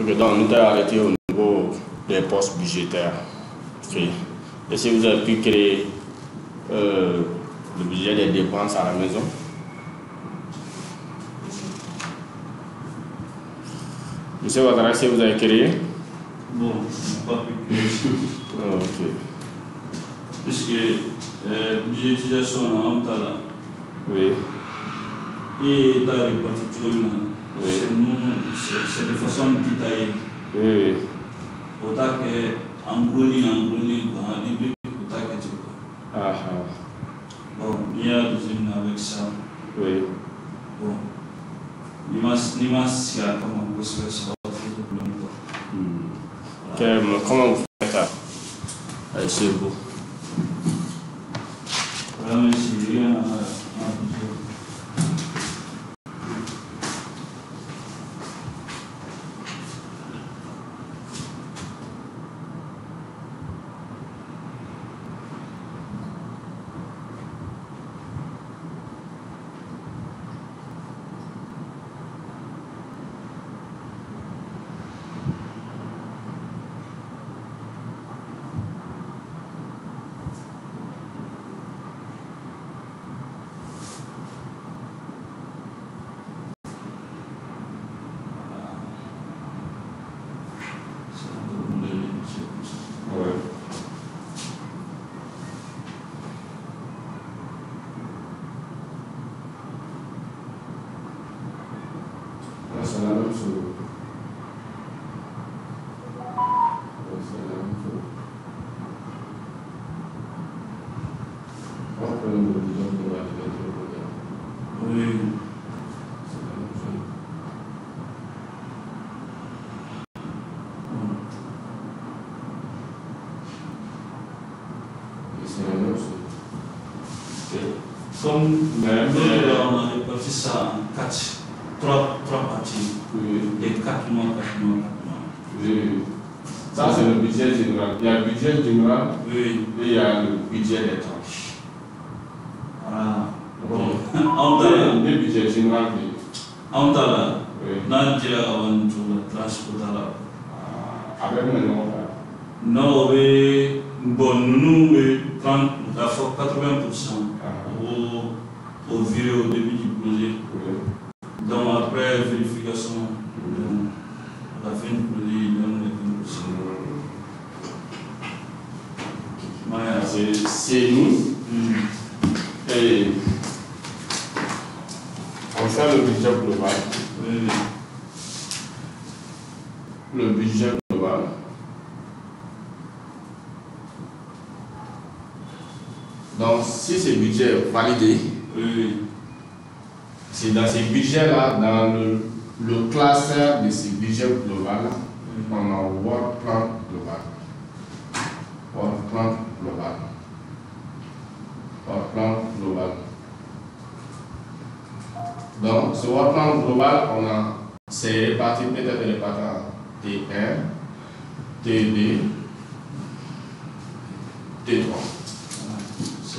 Ok, donc nous avons arrêté au niveau des postes budgétaires. Okay. Est-ce que vous avez pu créer le budget des dépenses à la maison? Monsieur Ouattara, est-ce que vous avez créé? Non, je n'ai pas pu créer. Ok. Puisque budget d'utilisation en Antala. Oui. Et dans les parties c'est de façon détaillée. Oui. Autant qu'en brûling, en début, autant que tu peux. Ah. Bon, il y a des unes avec ça. Oui. Bon, l'immense, il y a comment on peut se faire ça. Comment vous faites ça? C'est beau. Vraiment, c'est rien à budget. C'est la même chose. Oui. Comme on a réparti ça en trois parties. Oui. Les 4 mois. Oui. Ça, c'est le budget général. Il y a le budget général Oui. et il y a le budget des tranches. Voilà. Bon. Le budget général. On t'a là. Oui. N'a dit avant tout la transport là. Avec mes noms. Non, oui. Bon, nous, 80% au viré au début du projet. Oui. Donc après vérification, à la fin du projet, il donne les 20%. C'est nous. Et on fait le budget global. Oui. Le budget global. Donc, si ce budget est validé, Oui. c'est dans ces budgets-là, dans le classeur de ces budgets global, on a Work Plan global. Work Plan global. Work Plan global. Donc, ce Work Plan global, c'est réparti, peut-être réparti en T1, T2, T3.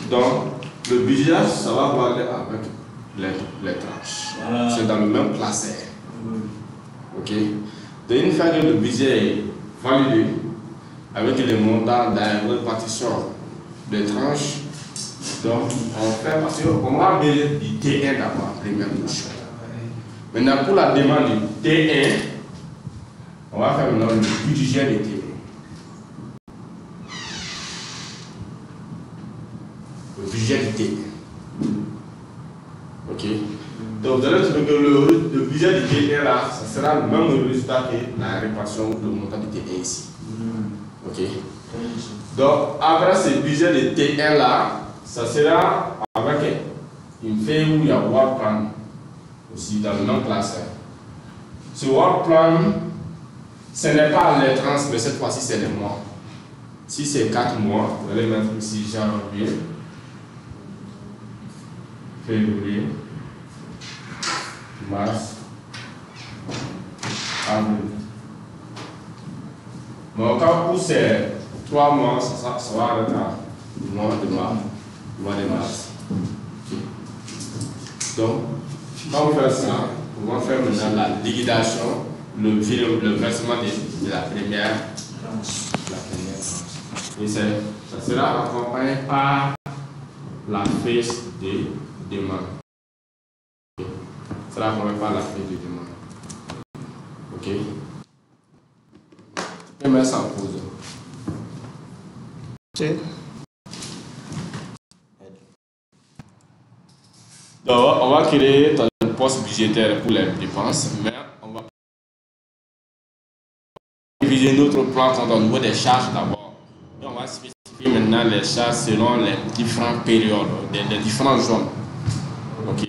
Donc, le budget, ça va varier avec les tranches. Voilà. C'est dans le même classeur. Oui. Ok. Donc, une fois que le budget est validé, avec les montants de la répartition des tranches, donc on fait parce qu'on va aller du T1 d'abord, première chose. Maintenant, pour la demande du T1, on va faire maintenant le budget de T1. Le budget du T1. Ok. Donc vous allez trouver que le budget du T1 là, ça sera le même résultat que la répartition de montant du T1 ici. Ok. Donc après ce budget de T1 là, ça sera avec une feuille où il y a Work Plan aussi dans le même classeur. Ce Work Plan, ce n'est pas les trans, mais cette fois-ci c'est les mois. Si c'est 4 mois, vous allez mettre ici janvier, février, mars, avril. Mais au cas où c'est 3 mois, ça va arrêter le mois de mars. Donc, quand on fait ça, on va faire maintenant la liquidation le versement de la première tranche. Et ça sera accompagné par la fiche de demande. Ça sera accompagné par la fiche de demande. Ok. Je vais mettre ça en pause. Ok. Donc, on va créer un poste budgétaire pour les dépenses, mais on va diviser notre plan compte au niveau des charges d'abord. Et on va spécifier maintenant les charges selon les différentes périodes, les différentes zones. Ok?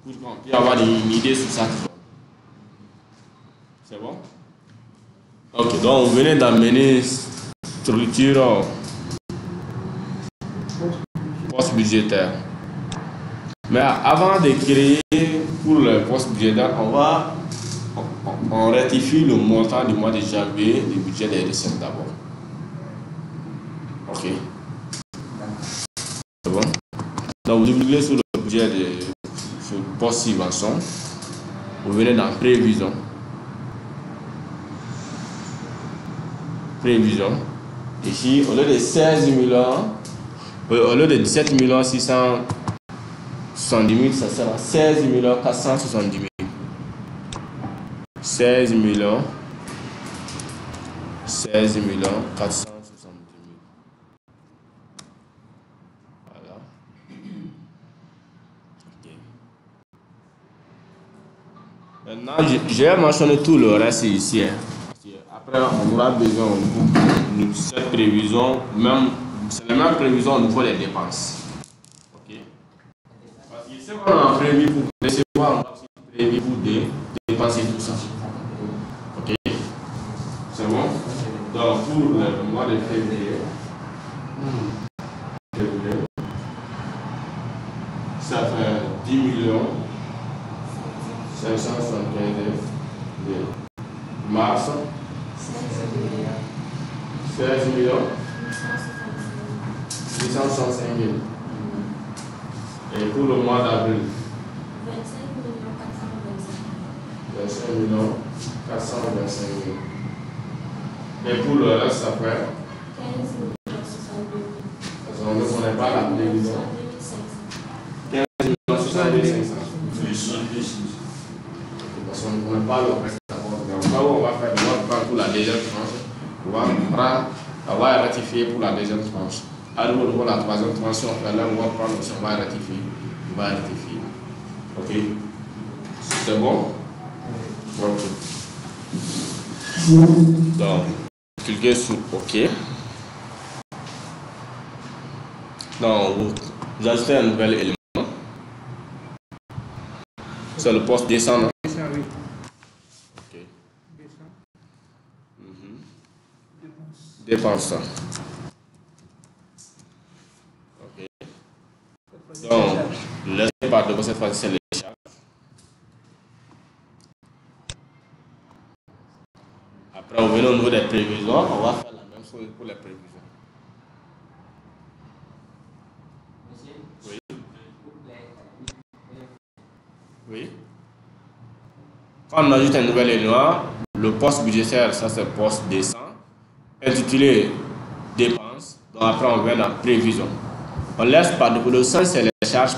Pour qu'on puisse avoir une idée sur ça. C'est bon? Ok, donc on venait d'amener structure poste budgétaire. Mais avant de créer pour le poste budgétaire, on rectifie le montant du mois de janvier du budget des recettes d'abord. Ok. C'est bon? Donc vous oubliez sur le budget de poste subvention. Vous venez dans prévision. Prévision. Ici, au lieu de 16 millions, au lieu de 17 670 000, ça sera 16 470 000. 16 470 000. Voilà. Okay. Maintenant, je vais mentionner tout le reste ici. Après, on aura besoin de cette prévision, même, c'est la même prévision au niveau des dépenses. Ok? Parce que c'est qu'on a prévu pour recevoir, on a aussi prévu pour dépenser tout ça. Ok? C'est bon? Donc, pour le mois de février, ça fait 10 575 000. Mars, 16 865 000. Et pour le mois d'avril, 25 425 000. Et pour le reste, ça fait 15 062. Parce qu'on ne connaît pas la prévision. 15 62 500. Parce qu'on ne connaît pas le reste d'abord. On va faire le plan pour la deuxième tranche. On va ratifier pour la deuxième tranche. À nouveau, la troisième tranche, on va prendre aussi, on va ratifier. On va rectifier. Ok? C'est bon? Ok. Donc, cliquez sur OK. Donc, vous ajoutez un nouvel élément. C'est le poste descendant. Ok. Dépense. Ok. Donc, la part de cette fois, c'est les charges. Après, on vient au niveau des prévisions. On va faire la même chose pour les prévisions. Oui. Oui. Quand on ajoute un nouvel élément, le poste budgétaire, ça c'est le poste descend, intitulé dépenses. Donc après, on vient dans prévision. On laisse par de le sens, c'est les charges.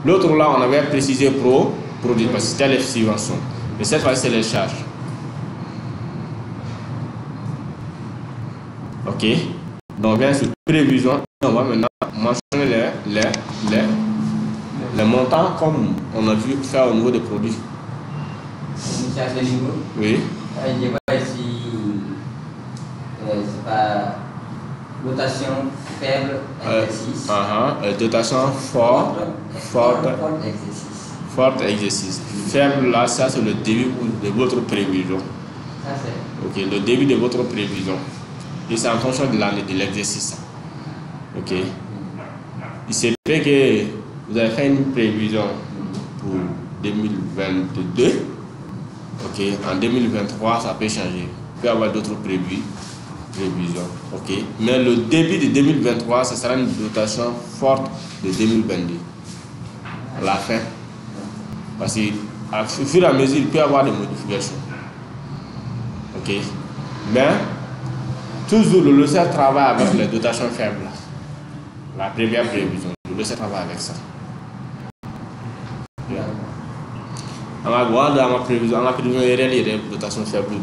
L'autre là, on avait précisé produit parce que c'était les subventions. Mais cette fois, c'est les charges. Ok. Donc on vient sur prévision. On va maintenant mentionner les montants comme on a vu faire au niveau des produits. Oui. Je vois ici, c'est pas dotation faible exercice. Dotation forte exercice. Faible là, ça c'est le début de votre prévision. Ça c'est. Ok, le début de votre prévision. Et c'est en fonction de l'année de l'exercice. Ok. Il se fait que vous avez fait une prévision pour 2022. Ok. En 2023, ça peut changer. Il peut y avoir d'autres prévisions. Ok. Mais le début de 2023, ce sera une dotation forte de 2022. À la fin. Parce que Au fur et à mesure, il peut y avoir des modifications. Ok. Mais, toujours le logiciel travaille avec les dotations faibles. La première prévision, le logiciel travaille avec ça. Okay. On va voir dans ma prévision, il y a des dotations faibles.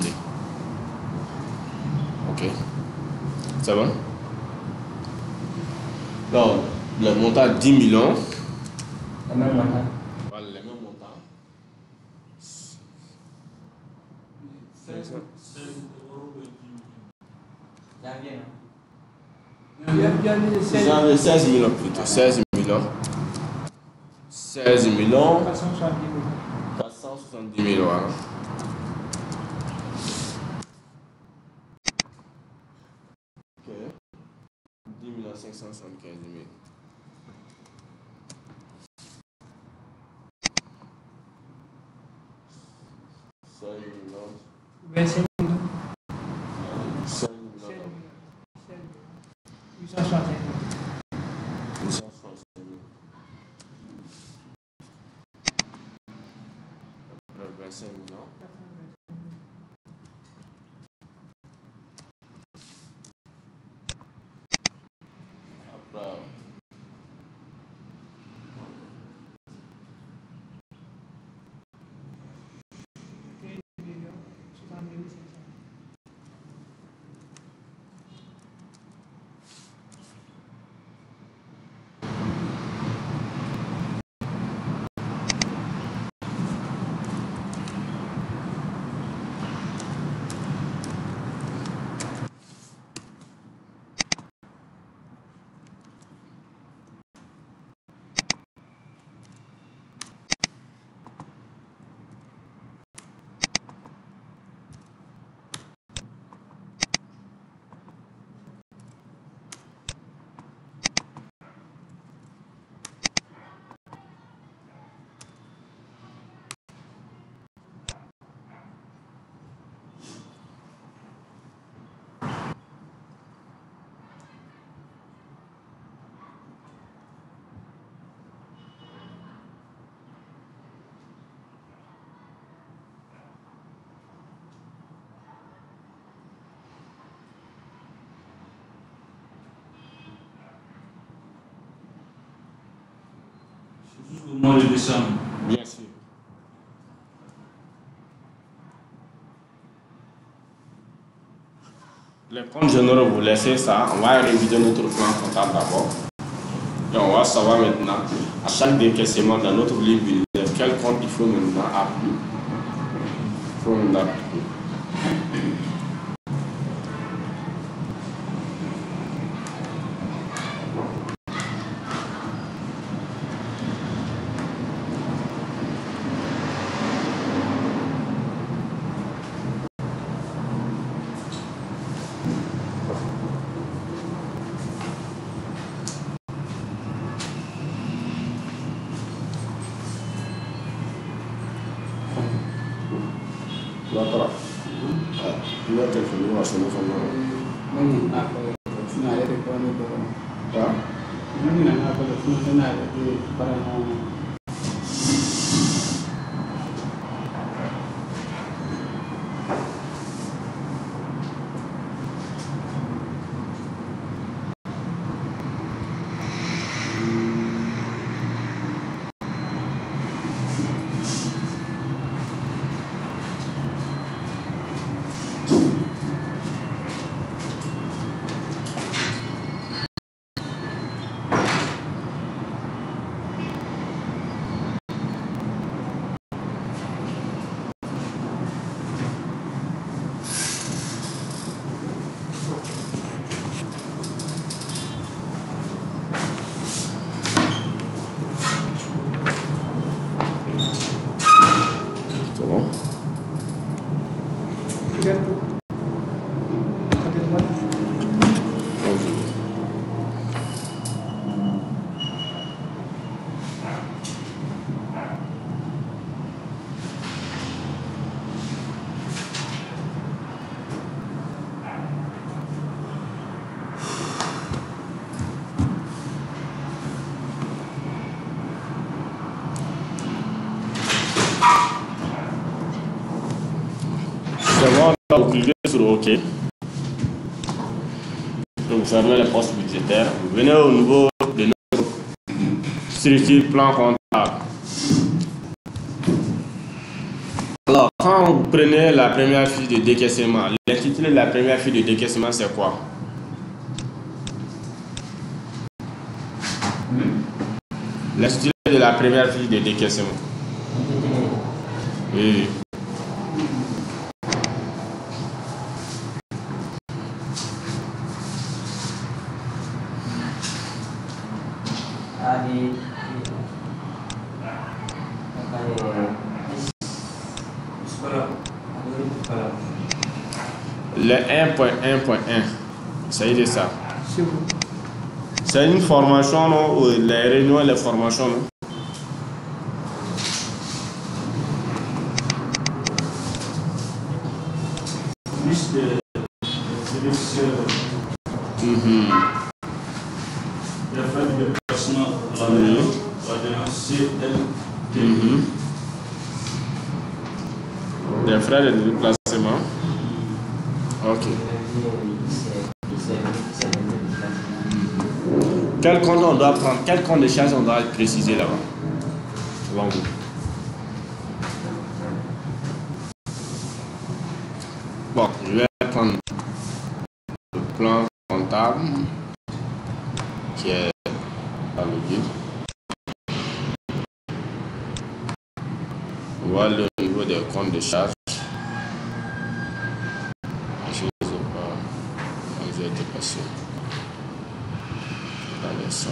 Ok. C'est bon? Donc, le montant 10 millions. Le même montant. Voilà, le même montant. 16 millions plutôt. 16 millions. 16 millions. 470 000. Voilà. Ok. 10 575 000. 25 millions. 5 865 000. 25 millions. Après, Jusqu'au mois de décembre. bien sûr. Les comptes généraux, vous laissez ça. On va réviser notre plan comptable d'abord. Et on va savoir maintenant, à chaque décaissement dans notre livre, quel compte il faut maintenant appliquer. Il faut maintenant appliquer. D'accord. Il va téléphoner, va sonner son nom. Hein? C'est bon, vous cliquez sur OK. Donc, vous fermez les postes budgétaires. Vous venez au niveau de notre structure plan comptable. Alors, quand vous prenez la première fiche de décaissement, l'intitulé de la première fiche de décaissement, c'est quoi? L'intitulé de la première fiche de décaissement. Oui. Le 1.1.1, c'est ça. C'est une formation, non? Les réunions et les formations, non? Liste de services. Les frais de déplacement, la CL. Des frais de déplacement. Ok. Quel compte on doit prendre? Quel compte de charge on doit préciser là-bas? Selon vous. Bon, je vais prendre le plan comptable qui est dans le guide. On voit le niveau des comptes de charge. Je ne sais pas quand j'ai été passé dans les sons.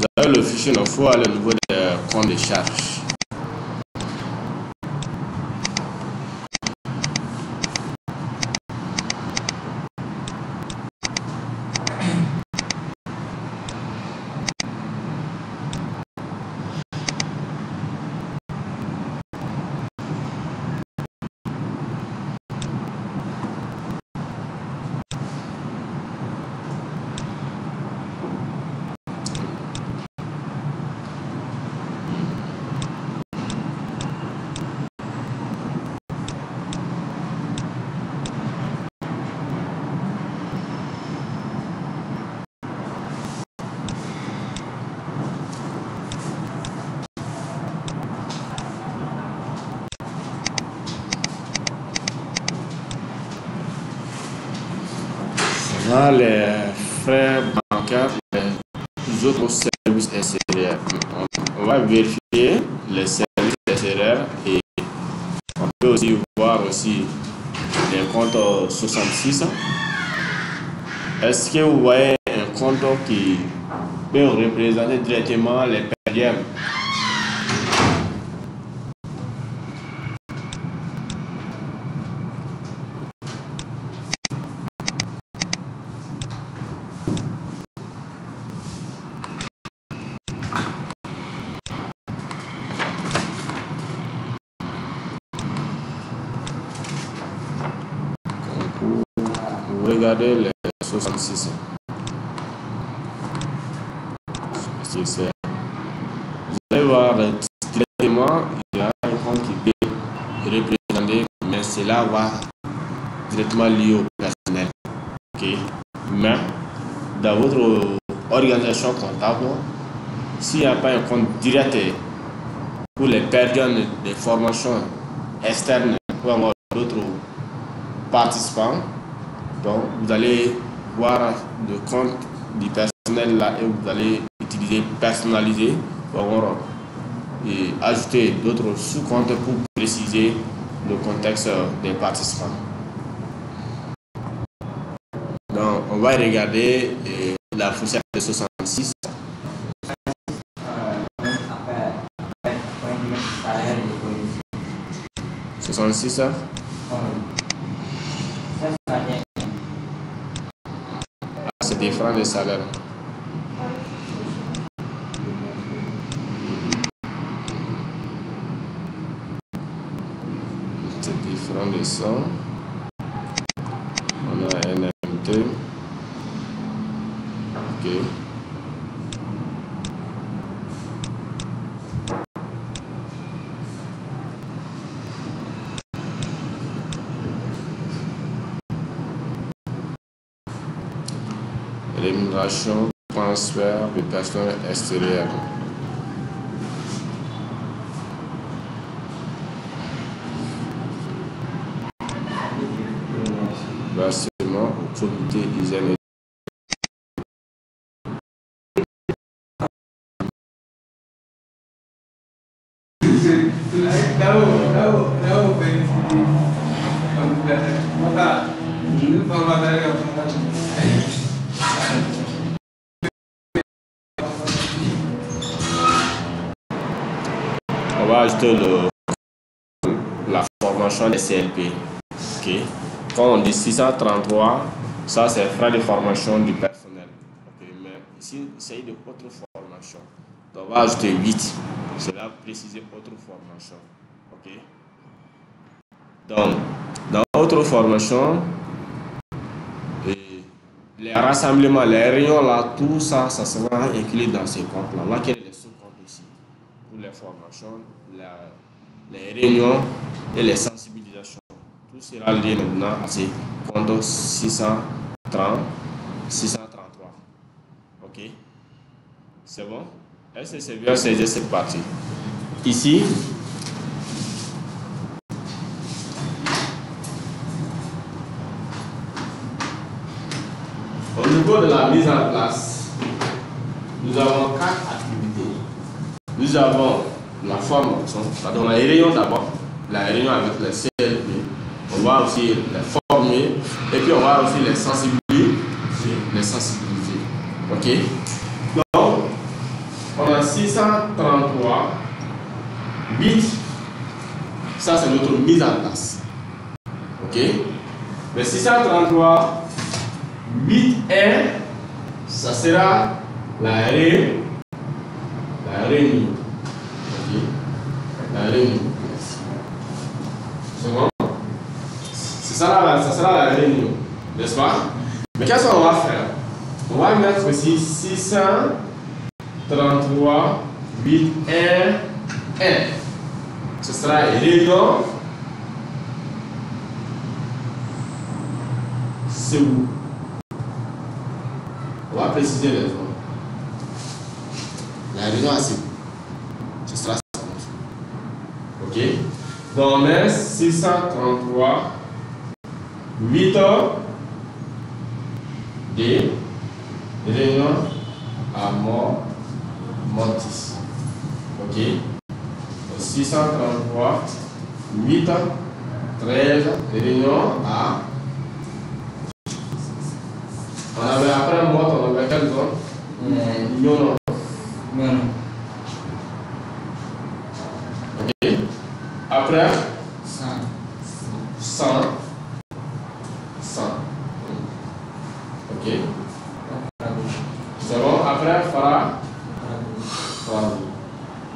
Vous avez le fichier, il faut aller au niveau des comptes de charge. Dans les frais bancaires, les autres services SRR. On va vérifier les services SRR et on peut aussi voir aussi les comptes 66. Est-ce que vous voyez un compte qui peut représenter directement les périèmes? Regardez les 66. Vous allez voir directement, il y a un compte qui peut représenter, mais cela va directement lié au personnel. Okay. Mais dans votre organisation comptable, s'il n'y a pas un compte direct pour les périodes de formation externe ou avoir d'autres participants, donc vous allez voir le compte du personnel là et vous allez utiliser personnaliser pour avoir et ajouter d'autres sous-comptes pour préciser le contexte des participants. Donc on va regarder la fourchette de 66. 66 heures. C'est différent de salaire. C'est différent de ça. On a NMT. Ok. Rémunération, transfert de personnes extérieures. Versement, autorité, hygiène et on va ajouter la formation des CLP. Ok. Quand on dit 633, ça c'est frais de formation du personnel. Okay. Mais ici, il s'agit de autre formation. Donc on va ajouter 8. Cela préciser autre formation. Ok. Donc, dans autre formation, les rassemblements, les réunions là, tout ça, ça sera inclus dans ces comptes-là. Là, qu'il y a des sous-comptes ici. Pour les formations, les réunions et les sensibilisations. Tout sera lié maintenant à ces comptes 630, 633. Ok? C'est bon? Est-ce que c'est bien saisi cette partie? Ici, au niveau de la mise en place, nous avons 4 activités. Nous avons la formation, pardon, la réunion d'abord, la réunion avec les CLP. On va aussi les former et puis on va aussi les sensibiliser. Ok? Donc, on a 633 8. Ça, c'est notre mise en place. Ok? Mais 633 8R, ça sera la réunion. Ok? La réunion. C'est bon? Ça sera la réunion. N'est-ce pas? Mais qu'est-ce qu'on va faire? On va mettre ici 633 8R 1. Ce sera une réunion. C'est où? On va préciser les zones. La réunion à Ségou. Ce sera ça. Ok? Donc on met 633 8 heures de réunion à Montis. Ok? Donc 633 8 13 réunion à. On avait après mort, on avait quelle zone? Nyono. Ok. Après 100. Ok. C'est bon. Après Farah.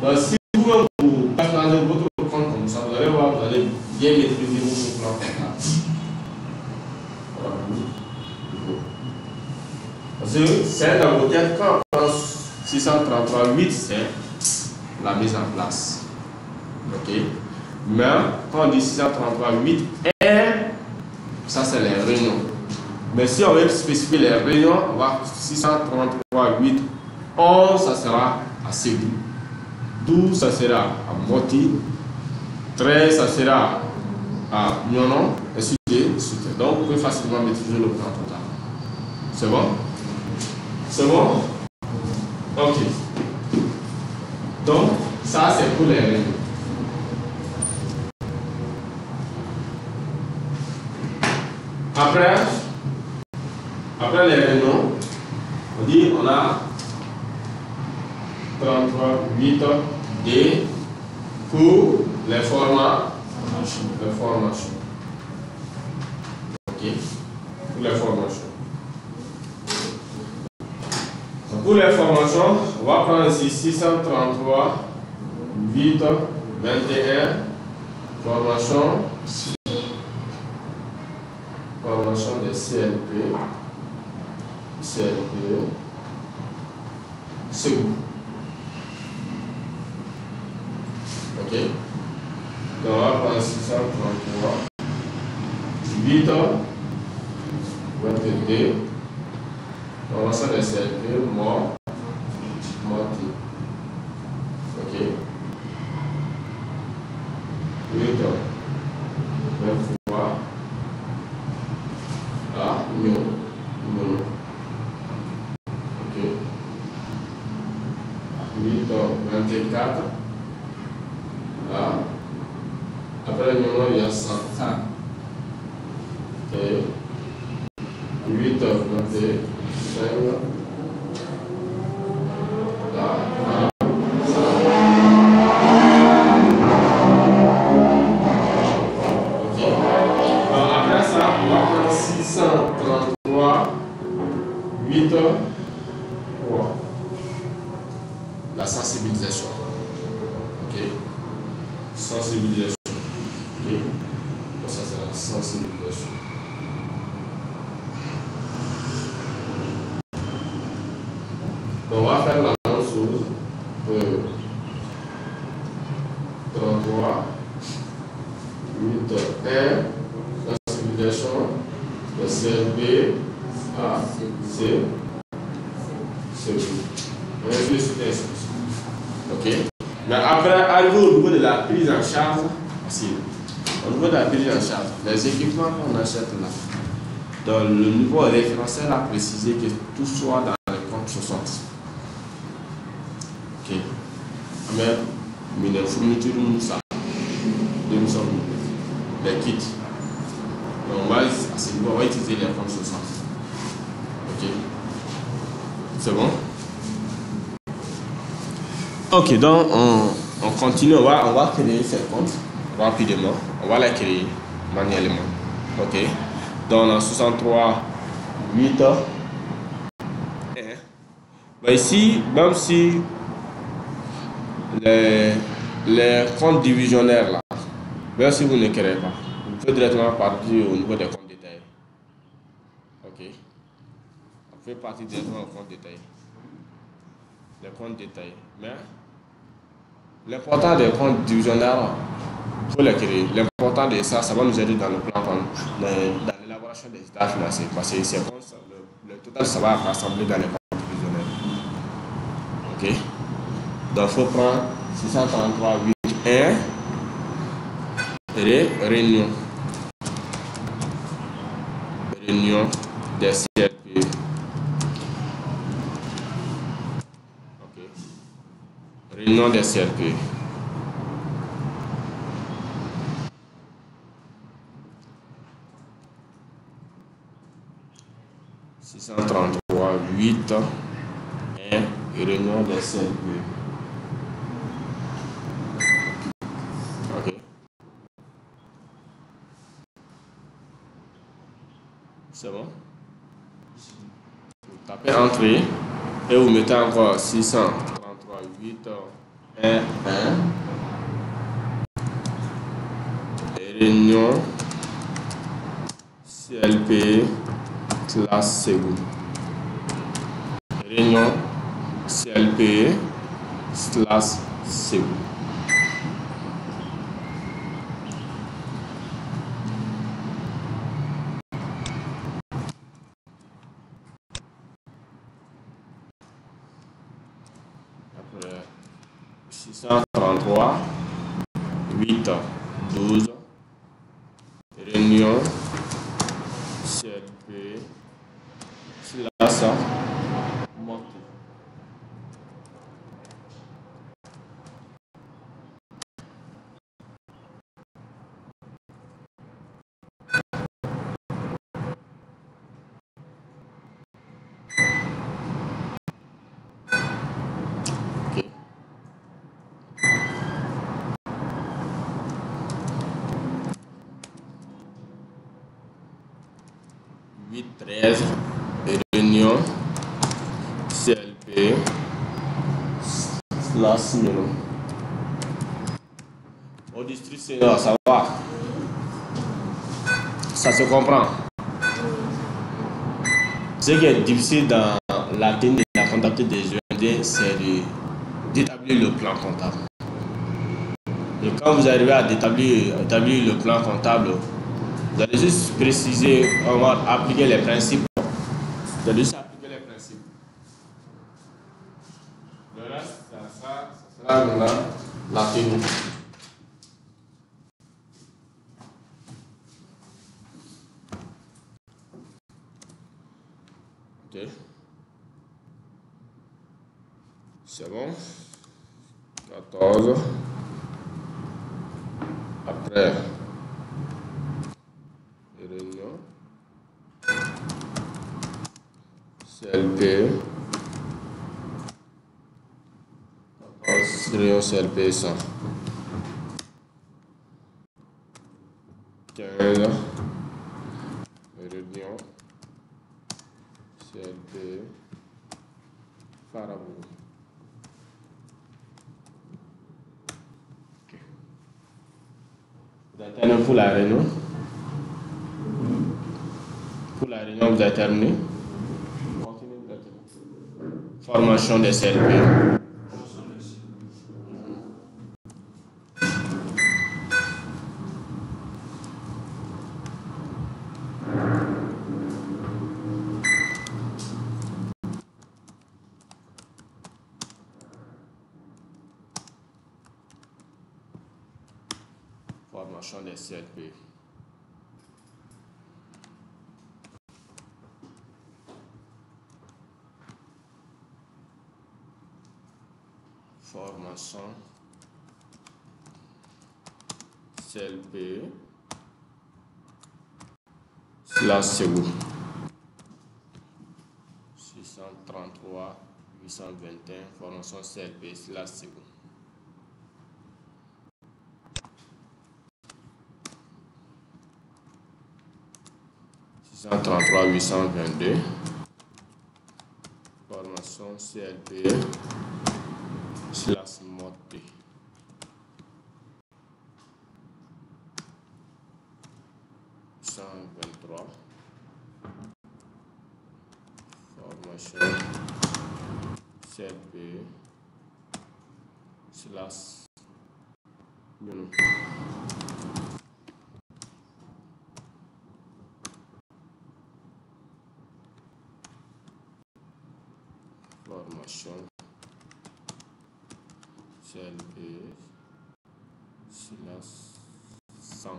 Donc si vous personnalisez votre compte comme ça, vous allez voir, vous allez bien maîtriser votre plan comptable. Parce que c'est dans vos têtes, quand on prend 633 8, c'est la mise en place. Ok. Mais quand on dit 633 8 R, ça c'est les réunions. Mais si on veut spécifier les réunions, on va 633 8 11, ça sera à Ségou. 12, ça sera à Moti. 13, ça sera à Nyonon, et ainsi de suite. Donc vous pouvez facilement maîtriser le plan total. C'est bon? C'est bon? Ok. Donc, ça c'est pour les réunions. Après les réunions, on dit on a 33 8 D pour les formats Les formations. Ok. Pour les formations. Pour les formations, on va prendre ici 633, 8, 21, formation des CLP, c'est où? Ok. Donc on va prendre 633, 8, 22, formation des CLP, mort, morté. Ok. 8, 23, non. Ok. 8, 24, là. Après le numéro, il y a 100. Ok. 8, 25, là. Après ça, on va prendre 633, 8, 3. La sensibilisation. Ok. Sensibilisation. Ok. Donc ça, c'est la sensibilisation. Donc on va faire la même chose. 33, 8, 1. Sensibilisation. Le CLB, A, C, C. Ok. Mais après, arrivé au niveau de la prise en charge, au niveau de la prise en charge, les équipements qu'on achète là, dans le niveau référentiel a précisé que tout soit dans les comptes 60. Ok. Mais les fournitures, ça, les kits. Donc on va utiliser les comptes 60. Ok. C'est bon? Ok, donc on continue, on va créer ces comptes rapidement. On va les créer manuellement. Ok. Donc on a 63, 8, 1. Ben ici, même si les comptes divisionnaires là, même si vous ne créez pas, vous pouvez directement partir au niveau des comptes détaillés. Ok. Vous pouvez partir directement au compte détaillé. Les comptes détaillés. Mais l'important des comptes divisionnaires, il faut les créer. L'important de ça, ça va nous aider dans le plan, dans l'élaboration des états financiers. Parce que c'est comme ça, le total, ça va rassembler dans les comptes divisionnaires. Ok. Donc, il faut prendre 633, 8, 1, réunion. Réunion des CLP. Ok. Réunion des CLP. « 633, 8, 1, réunion des CLP. » Ok. C'est bon? Vous tapez entrée et vous mettez encore 633, 8, 1, 1. Réunion CLP classe seconde. Réunion CLP classe seconde. Après 633, 8, 12. Réunion CLP classe montée. Ok. 13, réunion, CLP, slash numéro. Au district senior, ça va? Ça se comprend. Ce qui est difficile dans la technique de la comptabilité des UND, c'est d'établir le plan comptable. Et quand vous arrivez à établir le plan comptable, vous allez juste préciser, on va appliquer les principes. Vous allez juste appliquer les principes. Le reste, ça sera maintenant la technique. Ok. C'est bon. 14. Après, réunion, CLP, réunion CLP 100. 15, réunion, CLP, Farabou. Okay. Vous avez terminé pour la réunion? Pour la réunion, vous avez terminé? Formation des CLP. Formation des CLP. Formation CLP /CO 633 821 formation CLP /CO 633 822 formation CLP /MOT 123 formation CLP /UNO. Formation CLP /100.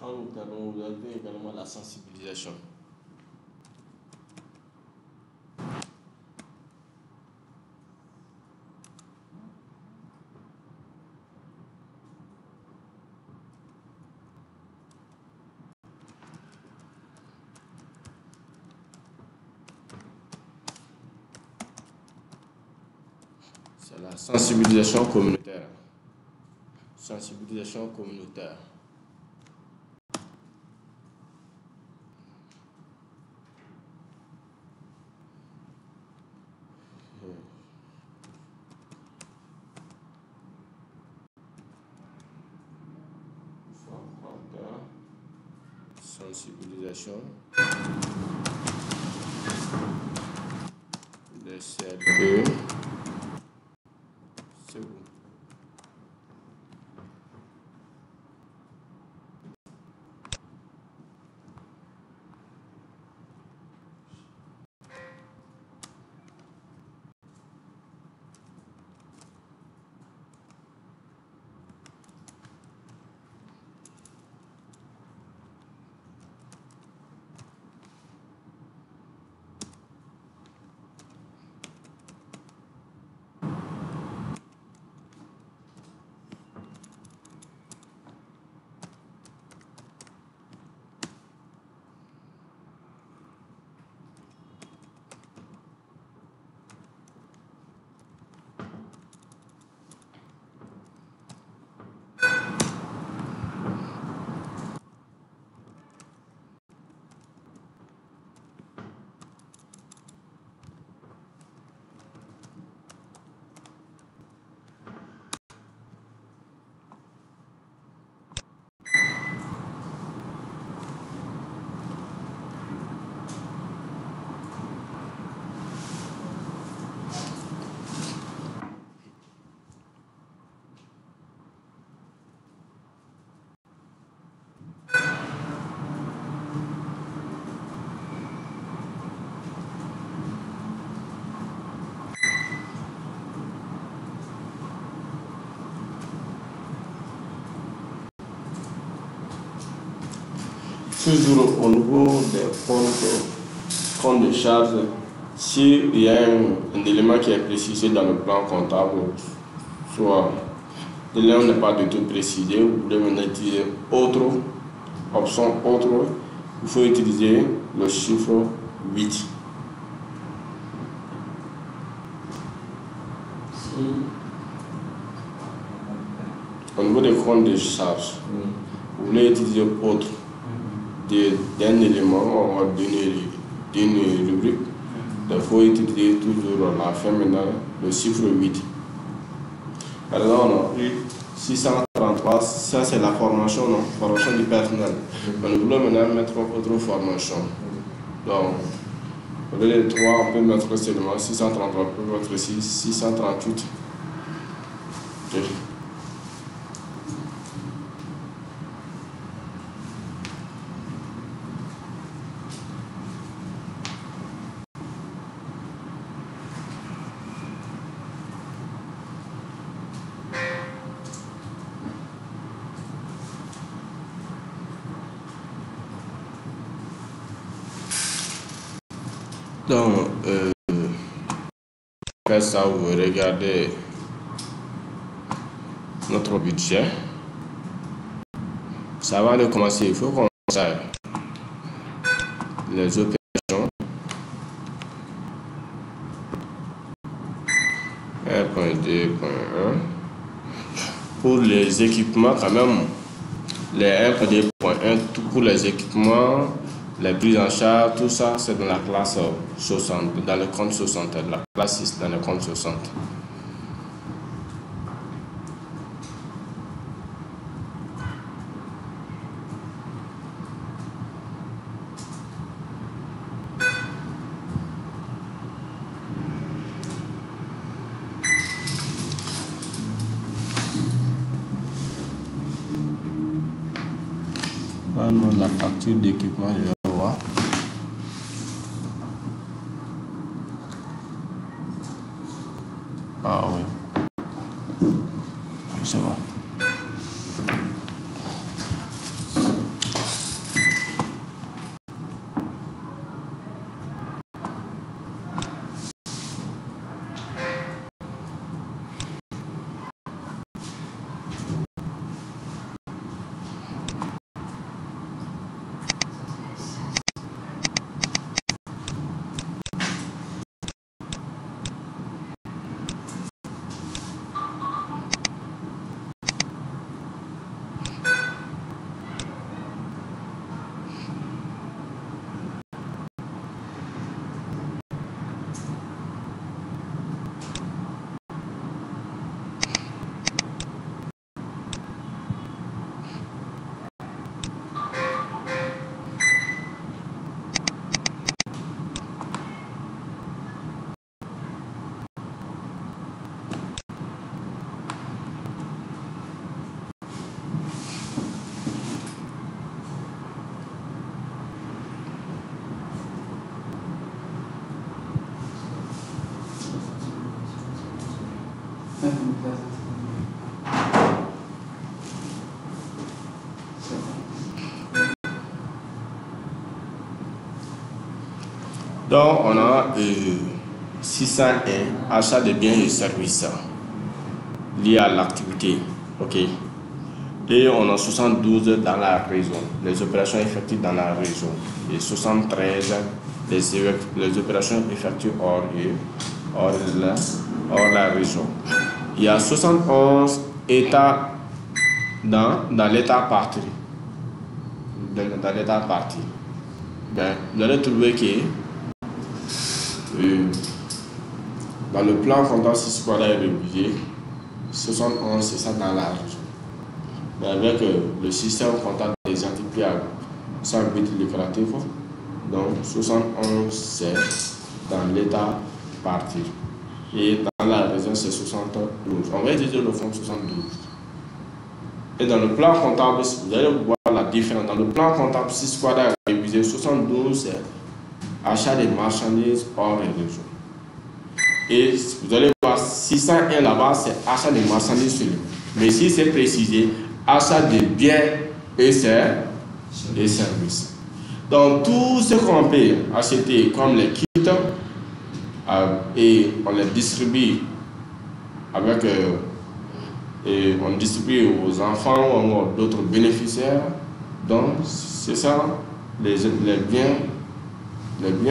Quand nous terminons, vous avez également la sensibilisation. C'est la sensibilisation communautaire. Sensibilisation communautaire. Sensibilisation des CLP. C'est bon. toujours au niveau des comptes de charge, s'il y a un élément qui est précisé dans le plan comptable, soit l'élément n'est pas du tout précisé, vous pouvez maintenant utiliser autre option, il faut utiliser le chiffre 8. Au niveau des comptes de charge, vous voulez utiliser autre d'un élément d'une rubrique, il faut utiliser toujours la fin maintenant le chiffre 8. Par exemple, on a pris 633, ça c'est la formation, non? Formation du personnel. Mais nous voulons maintenant mettre autre formation. Donc, au lieu de 3, on peut mettre seulement 633, on peut mettre ici 638. Okay. Donc, après ça, vous regardez notre budget. Ça va de commencer. Il faut qu'on sache les opérations. 1.2.1. Pour les équipements, quand même, les 1.2.1, tout pour les équipements. Les prises en charge, tout ça, c'est dans la classe 60, dans le compte 60, la classe 6 dans le compte 60. La facture d'équipement, je vais voir. Ah oui, c'est bon. Donc, on a 601 achats de biens et services liés à l'activité. OK. Et on a 72 dans la région, les opérations effectuées dans la région. Et 73 les opérations effectuées hors la région. Il y a 71 états dans l'état parti. Dans l'état parti. Ben, vous allez trouver que dans le plan comptable, si ce qu'on a révisé, 71 c'est ça dans la région. Mais avec le système comptable des entités à 108 lucratif, donc 71 c'est dans l'état parti. Et dans la région c'est 72. On va utiliser le fonds 72. Et dans le plan comptable, vous allez voir la différence. Dans le plan comptable, si ce qu'on a révisé, 72 c'est achat des marchandises hors région. Et vous allez voir 601 là-bas, c'est achat des marchandises seulement. Mais ici, c'est précisé achat des biens et services. Donc tout ce qu'on peut acheter comme les kits et on les distribue avec et on distribue aux enfants ou d'autres bénéficiaires. Donc c'est ça les biens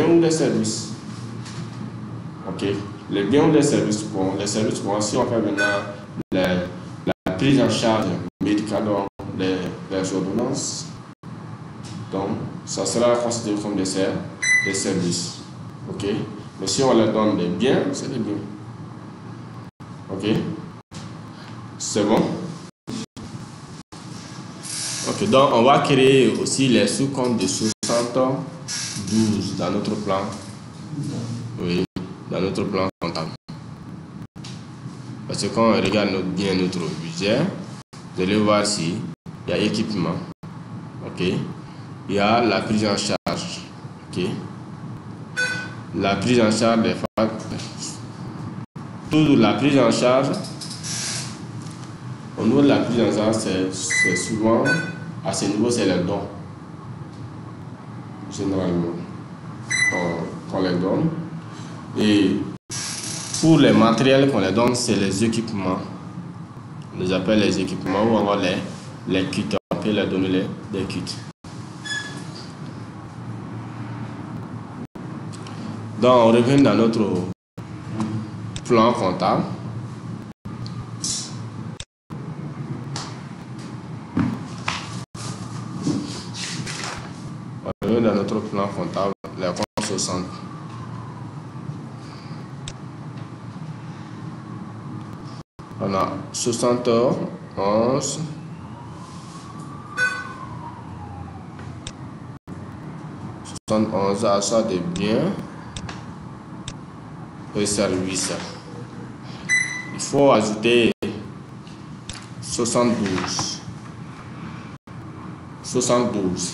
ou les services. Ok, les biens ou les services. Bon, les services, bon, si on fait maintenant la prise en charge médicale, les ordonnances, donc ça sera considéré comme des services. Ok, mais si on leur donne des biens, c'est des biens. Ok, c'est bon. Ok, donc on va créer aussi les sous-comptes de 72 dans notre plan. Oui, dans notre plan comptable. Parce que quand on regarde bien notre budget, vous allez voir ici, il y a équipement. Ok, il y a la prise en charge. Ok, la prise en charge des factures. Toute la prise en charge. Au niveau de la prise en charge, c'est souvent, à ce niveau, c'est les dons. Généralement, on les donne. Et pour les matériels qu'on les donne, c'est les équipements. On les appelle les équipements ou encore les kits. On peut leur donner des kits. Donc, on revient dans notre plan comptable. Dans notre plan comptable, les comptes 60. On a 71, 71 achats de biens et services. Il faut ajouter 72. 72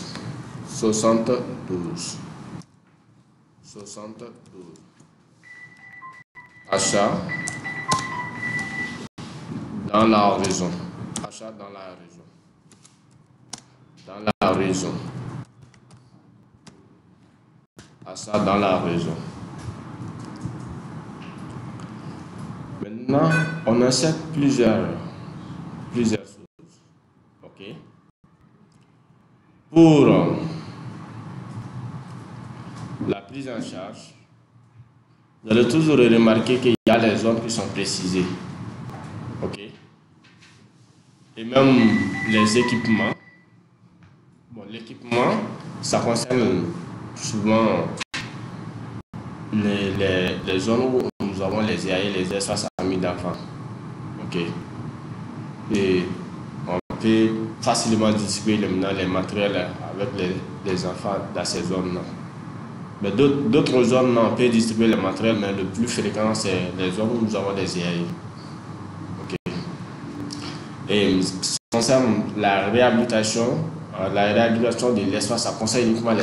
achats dans la région. Achats dans la région. Dans la région. Achats dans la région. Maintenant, on achète plusieurs choses. Ok. Pour la prise en charge, vous allez toujours remarquer qu'il y a les zones qui sont précisées. Ok. Et même les équipements. Bon, l'équipement, ça concerne souvent les zones où nous avons les EAI, les espaces amis d'enfants. Ok. Et on peut facilement distribuer les matériels avec les enfants dans ces zones-là. Mais d'autres zones, on peut distribuer le matériel, mais le plus fréquent, c'est les zones où nous avons des EAI. Ok. Et ce qui concerne la réhabilitation de l'espace, ça concerne uniquement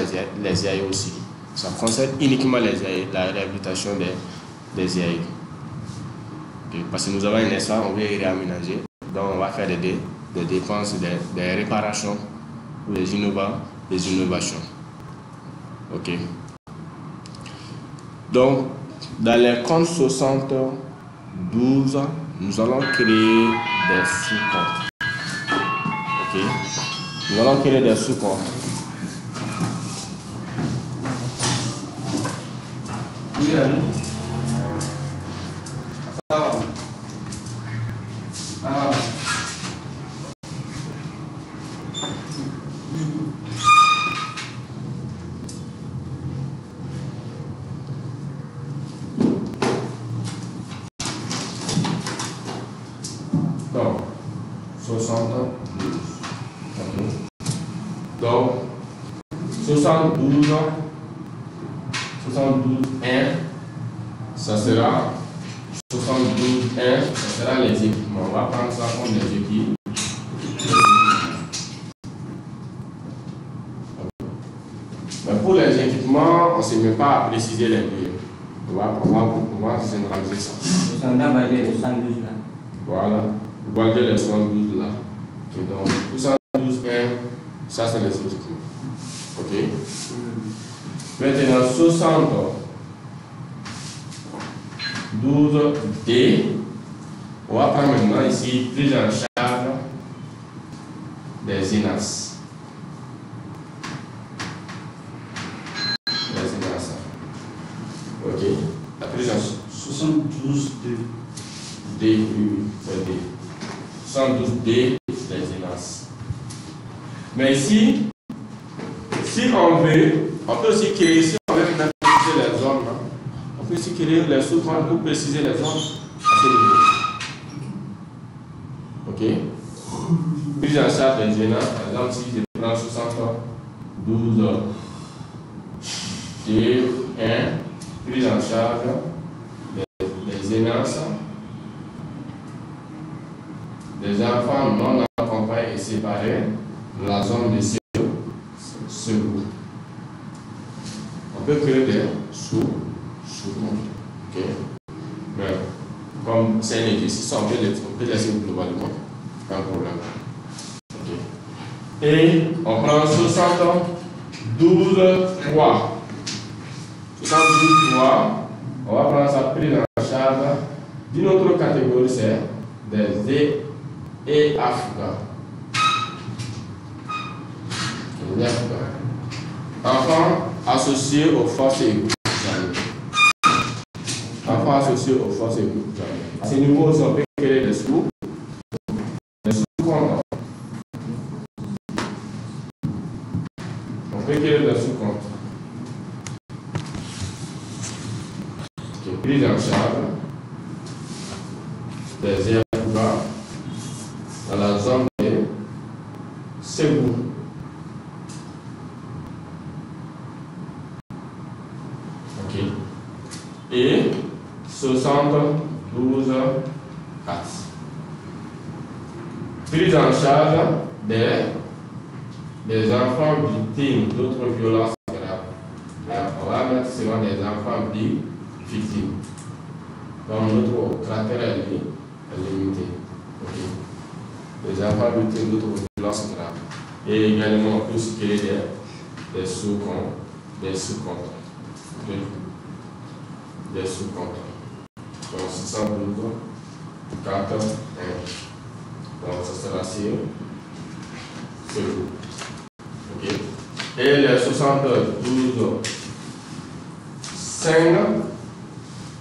les EAI aussi. Ça concerne uniquement les EAI, la réhabilitation des EAI. Okay. Parce que nous avons un espace, on veut y réaménager. Donc on va faire des dépenses, des réparations ou des innovations. Ok. Donc, dans les comptes 72, nous allons créer des sous-comptes. Ok. Nous allons créer des sous-comptes. Donc, 72. Donc, 72, 1, ça sera 72, 1, ça sera les équipements. On va prendre ça comme les équipements. Mais pour les équipements, on ne sait même pas à préciser les lieux. On va généraliser ça. On a validé les 112 là. Voilà. Vous voyez les 112 là. Et donc, 112, 1, ça c'est les équipements. Ok. Maintenant, 72D. On va prendre maintenant ici prise en charge des ENAS. Les ENAS. Ok. La prise en charge. 72D. D, oui, D. 72D, les ENAS. Mais ici, si on veut, on peut aussi créer, si on veut préciser les zones, on peut aussi créer les sous-comptes pour préciser les zones à ce niveau. Ok. Prise en charge des ENAS, par exemple, si je prends 72 D1, prise en charge des ENAS, des enfants non accompagnés et séparés de la zone de secours. On peut créer des sous-comptes. Ok. Mais comme c'est un exercice, on peut laisser globalement. Pas de problème. Ok. Et on prend 72.3. 72.3. On va prendre sa prise en charge d'une autre catégorie, c'est des et Africa. Enfants associés aux forces et groupes armés. Enfants associés aux forces et groupes armés. À ce niveau, on peut créer des sous-comptes. On peut créer des sous-comptes. Prise en charge des Africa dans la zone de Ségou. Ok. Et 72.4. Prise en charge des enfants victimes d'autres violences graves. On va mettre seulement des enfants victimes. Donc notre caractère est limité. Okay. Les enfants victimes d'autres violences graves. Et également, on peut aussi créer des sous-comptes. Des sous-comptes. Okay. Des sous-comptes. Donc 612, 4, 1. Donc ça sera sur ok. Et les 72, 5,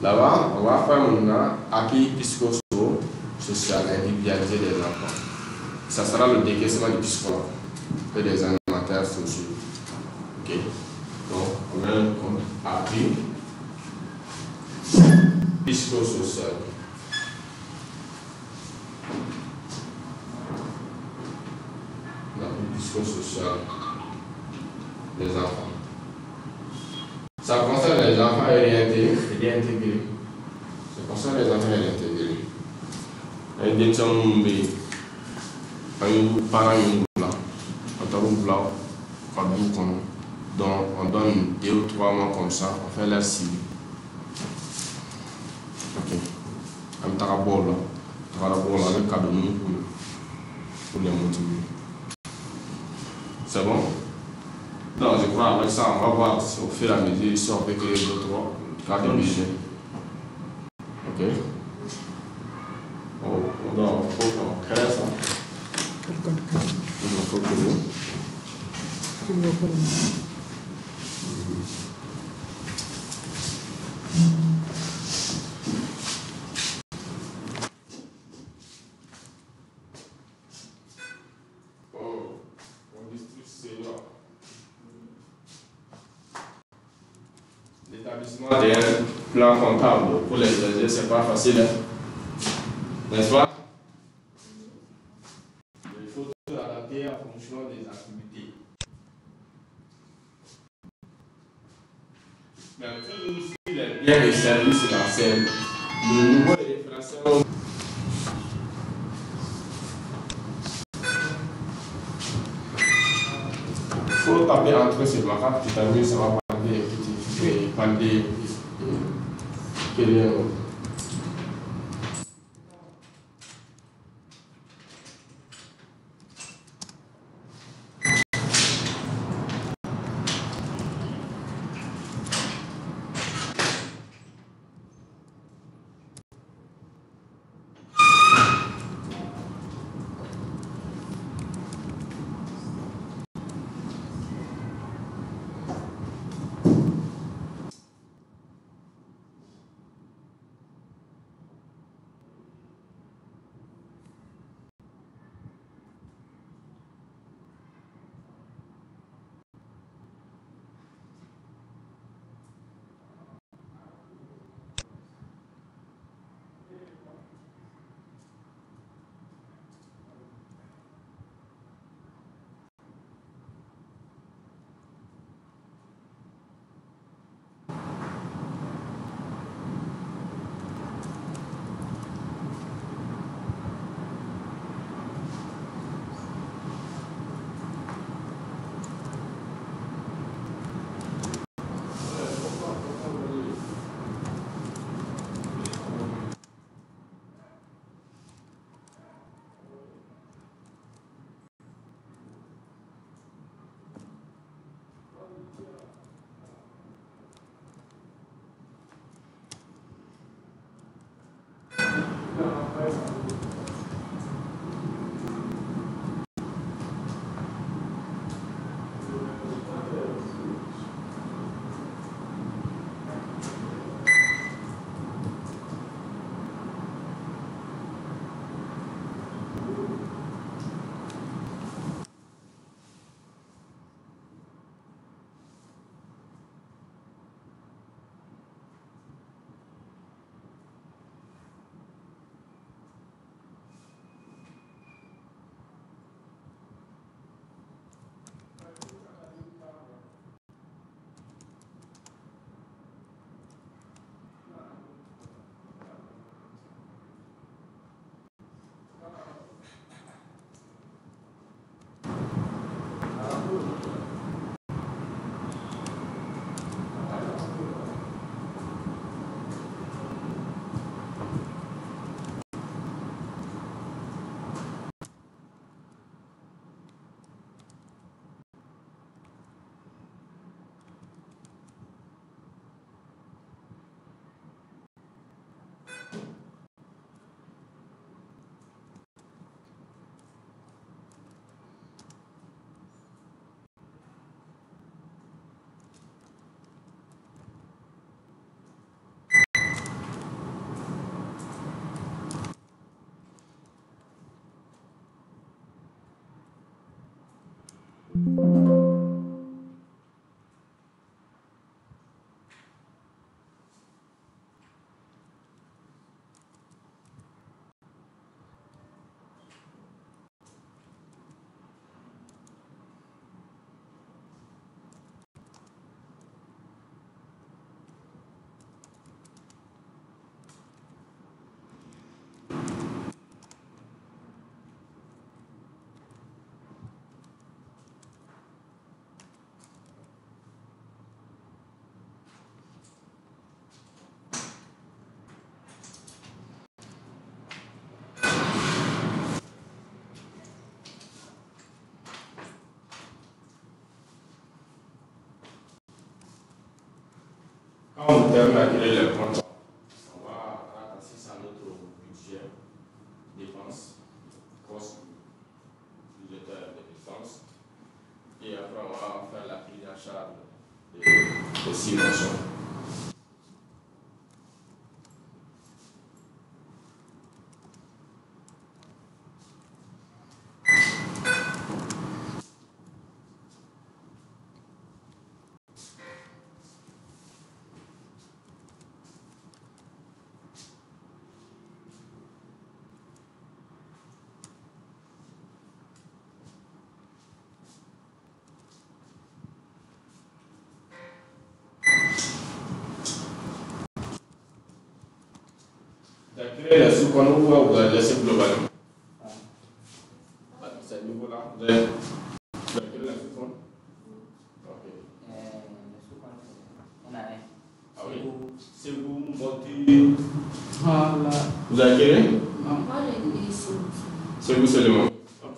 là-bas, on va faire maintenant acquis psychosocial individualisé des enfants. Ça sera le décaissement du psychologue et des animateurs sociaux. Ok. Donc, on met un compte acquis psychosocial. Psychosocial des enfants. Ça concerne les enfants réintégrés. Ça concerne les enfants réintégrés. Un des gens un parent donc on donne 2 ou 3 mois comme ça, on fait la cible. Ok. Un tarabol avec cadeau pour les motiver. C'est bon? Non, je crois avec ça, on va voir au fur et à mesure si on peut créer d'autres cas de budget. Ok? Oh, non, il faut qu'on crée ça. Il faut que vous. L'établissement d'un plan comptable pour les aider, c'est pas facile, hein? N'est-ce pas? Il faut tout adapter en fonction des activités. Mais toujours si les biens et services essentiels, le niveau de référentiel. Il faut taper entre ces marques, tu t'amuses, ça va parler, parler, quel est Quand on termine à créer les comptes, on va rattacher ça à notre budget, dépenses, poste budgétaire de dépenses. Et après, on va faire la prise en charge des subventions. Créer les sous-comptes ou vous allez laisser globalement. À ce niveau-là, vous allez créer les sous-comptes. Ok. Ah oui. C'est vous montez. Voilà. Vous avez créé? Non. C'est vous seulement. Ok,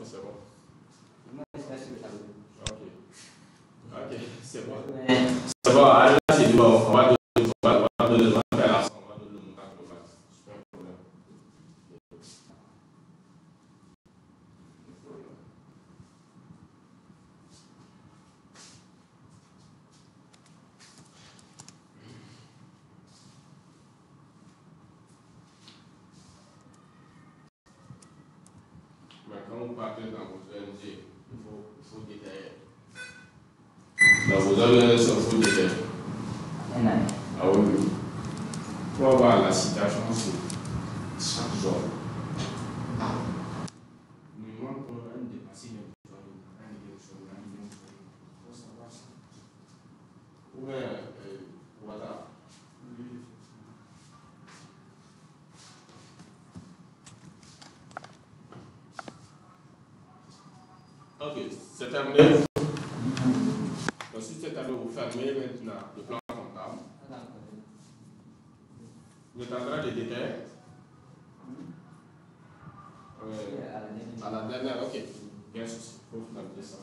c'est bon. Ok. Ok, c'est bon. C'est bon, allez, là, c'est bon. On va donner le montant global. C'est pas un problème. Mais quand vous partez dans vos ONG, il faut détailler. Dans vos organisations, il faut détailler. Ah oui, oui. Pour avoir la citation sur chaque zone. Nous manquons un dépassé de faut savoir ça. Ou bien, voilà. Ok, c'est terminé. Ensuite, c'est terminé, vous fermez maintenant le plan comptable. Vous êtes en train de détailler? À la dernière, ok. Bien sûr, il faut finaliser ça.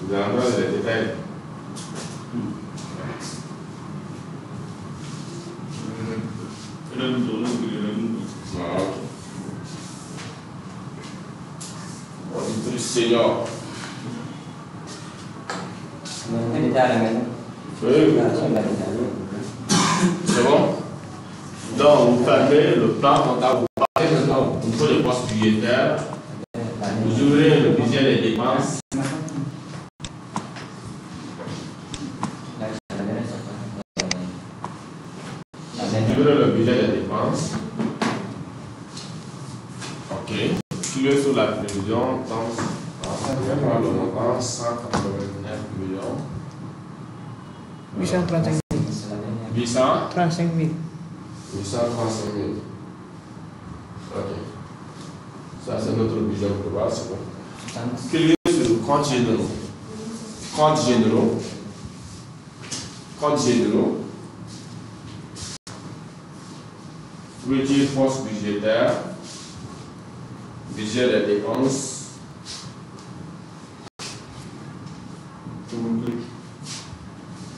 Vous avez encore les détails. Ah, ok. Auditrice senior. Oui. C'est bon? Donc, vous fermez le plan comptable. Vous partez maintenant au niveau des postes budgétaires. Vous ouvrez le budget des dépenses. Vous ouvrez le budget des dépenses. Ok. Cliquez sur la prévision. Donc, on va voir le montant 189 millions. 835 000. 835 000. 835 000. Ok. Ça, c'est notre budget global, c'est bon. Cliquez sur compte généraux. Compte généraux. Compte généraux. Budget poste budgétaire. Budget des dépenses.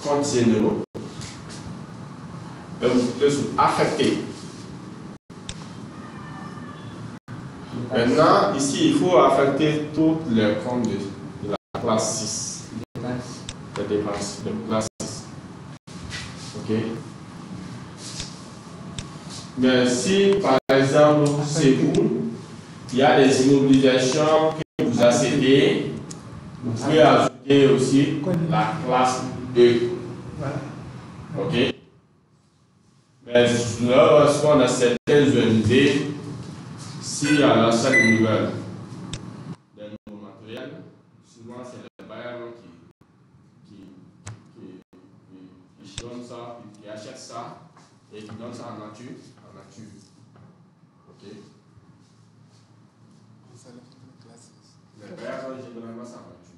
Compte généraux. Et vous cliquez sur affecter. Maintenant, ici, il faut affecter toutes les comptes de la classe 6. Les dépenses de classe 6. Ok? Mais si, par exemple, c'est vous, il y a des immobilisations que vous achetez, vous pouvez ajouter aussi la classe 2. Ok? Mais lorsqu'on a certaines ONG, s'il y a l'achat de nouvelles, des nouveaux matériels, souvent c'est les bailleurs qui donnent ça, qui achètent ça, Et tu donnes ça en nature. Ok. Les verres, généralement, ça en nature.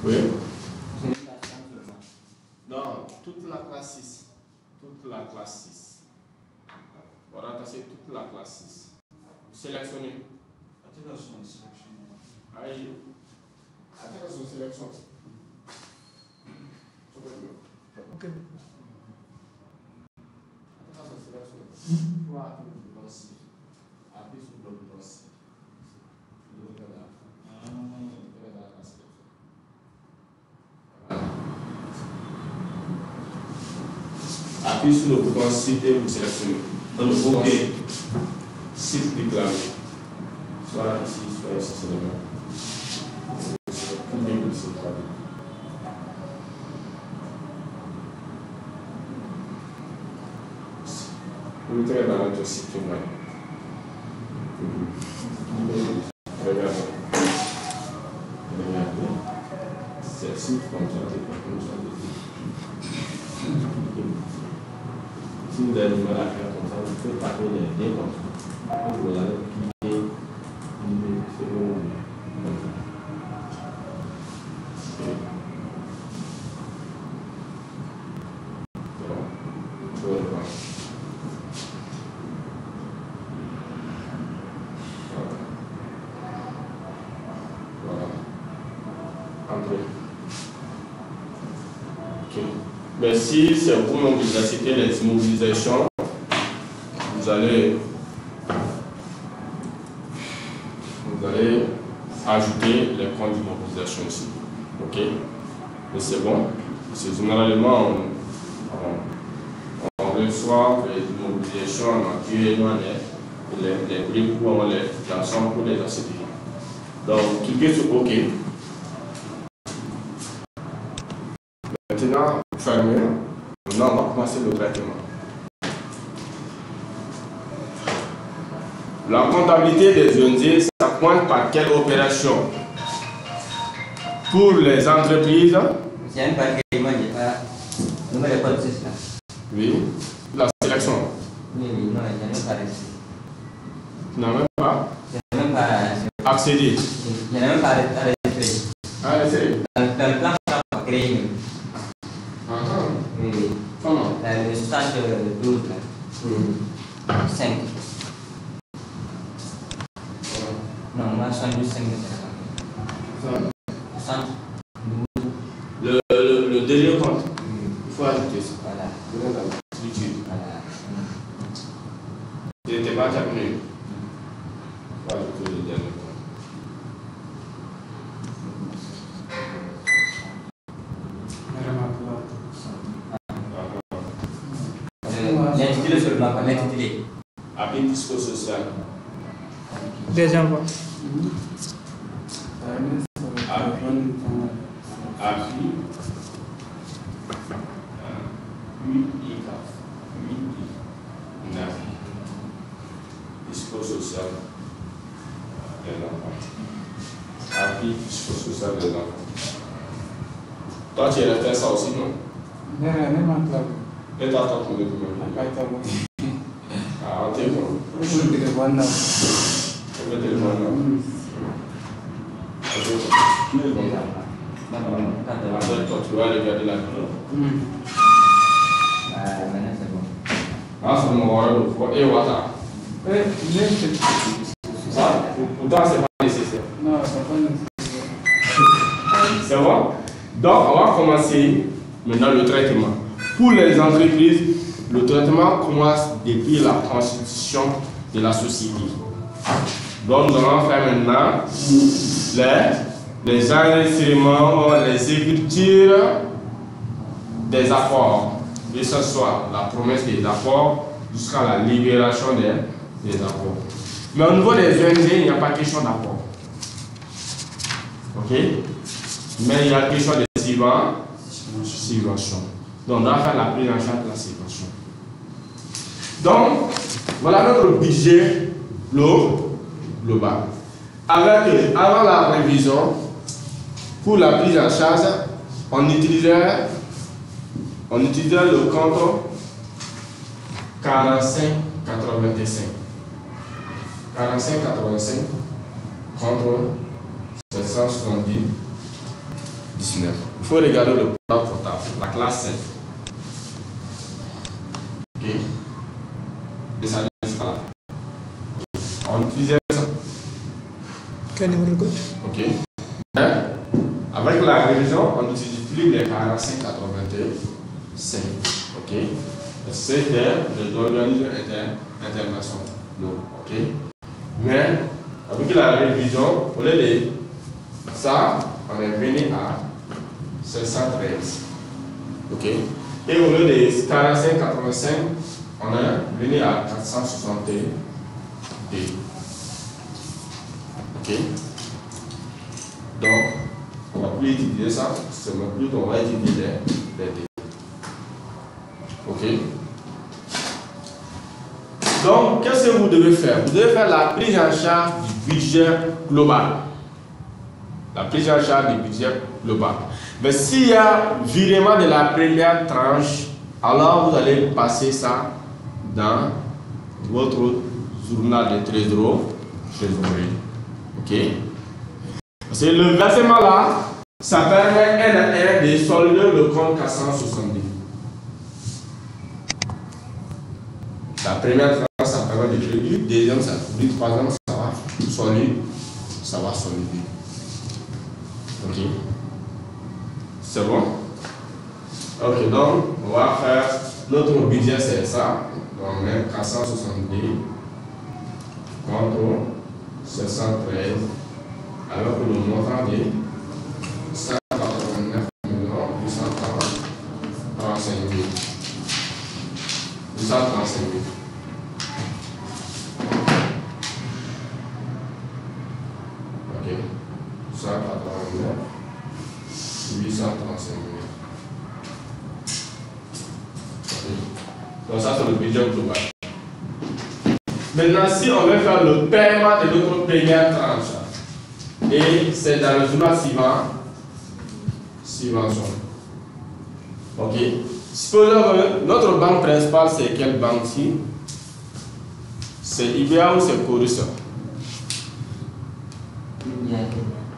Oui. Non, toute la classe 6. Toute la classe 6. Voilà, c'est toute la classe 6. Sélectionnez. Intégration et sélection. Aïe. Intégration, sélection. Ok. Intégration, sélection. Voilà, le bouton C. Appuyez sur le bouton C. Appuyez sur le bouton C et vous sélectionnez. Dans le OK. Site du clavier. Soit ici, c'est le même. Vous mettez dans notre site web. Regardez. C'est le site comme ça. Si vous avez du mal à faire comme ça, vous pouvez taper les liens comme ça. Vous allez cliquer, c'est bon. Mais si c'est pour mobiliser les immobilisations, vous allez ajouter les comptes d'immobilisation ici. Ok? Mais c'est bon. C'est généralement on reçoit les immobilisations en nature et en air, les prix pour les garçons pour les ACDI. Donc cliquez sur OK. Maintenant, fermez. Maintenant, on va commencer le traitement. La comptabilité des ONG, ça pointe par quelle opération? Pour les entreprises. C'est un paquet, moi, il n'y a pas. Nous n'avons pas de système. Oui. La sélection. Oui, oui, non, il n'y a pas de système. Tu n'as même pas Il n'y a même pas accédé. Il n'y a même pas arrêté. Ah, essayez. Dans le plan, on va créer. Oui, oui. Comment? Le 72, là. 5. Non, moi, 75. Le dernier compte. Il faut ajouter ça. Voilà. Voilà. Il n'était pas terminé. Il faut ajouter le dernier compte. L'intitulé seulement, pas l'intitulé. Appui discours social. Deuxième fois. Appui. Discours social des enfants. Appui discours social des enfants. Toi, tu as fait ça aussi, non? Et toi, tu as fait ah, on téléphone. On met téléphone là. Toi, tu vas regarder la vidéo. Maintenant, c'est bon. Ah, c'est mon rôle. Et voilà. Ça, pour toi, c'est pas nécessaire. Non, c'est pas nécessaire. C'est bon? Donc, on va commencer maintenant le traitement. Pour les entreprises, le traitement commence depuis la constitution de la société. Donc, nous allons faire maintenant les enregistrements, les écritures des apports, que ce soit la promesse des apports jusqu'à la libération des apports. Mais au niveau des ONG, il n'y a pas question d'apport. Ok? Mais il y a question de subvention. Donc, on doit faire la prise en charge de la subvention. Donc, voilà notre budget global. Avant la révision, pour la prise en charge, on utilisait le compte 45-85. 45-85 contre 770-19. Il faut regarder le programme portable, la classe 7. Ok. Et ça n'est pas là. On utilisait ça. Quel numéro de code? Ok. Mais, avec la révision, on n'utilise plus les 45-85. Ok. C'était les organismes internationaux. Ok. Mais, avec la révision, au lieu de ça, on est venu à 713. Ok. Et au lieu de 45-85, on est venu à 462. Ok. Donc, on va plus utiliser ça, seulement plus on va utiliser les dés. Ok. Donc, qu'est-ce que vous devez faire? Vous devez faire la prise en charge du budget global. La prise en charge du budget global. Mais s'il y a virement de la première tranche, alors vous allez passer ça dans votre journal de trésorerie. Ok? Parce que le versement là, ça permet un à un de solder le compte 470. La première tranche, ça permet de crédit. Deuxième, ça couvre. Troisième, ça va solider. Ok? C'est bon? Ok, donc on va faire notre budget, c'est ça. Donc on met 470 contre 713 alors que le montant de 189 835 000. 835 000. Ok. 189 835 000. Donc ça c'est le budget global. Maintenant, si on veut faire le paiement de notre première tranche, et c'est dans le journal suivant. Ok. Supposons que notre banque principale, c'est quelle banque ici? C'est IBA ou c'est Chorus?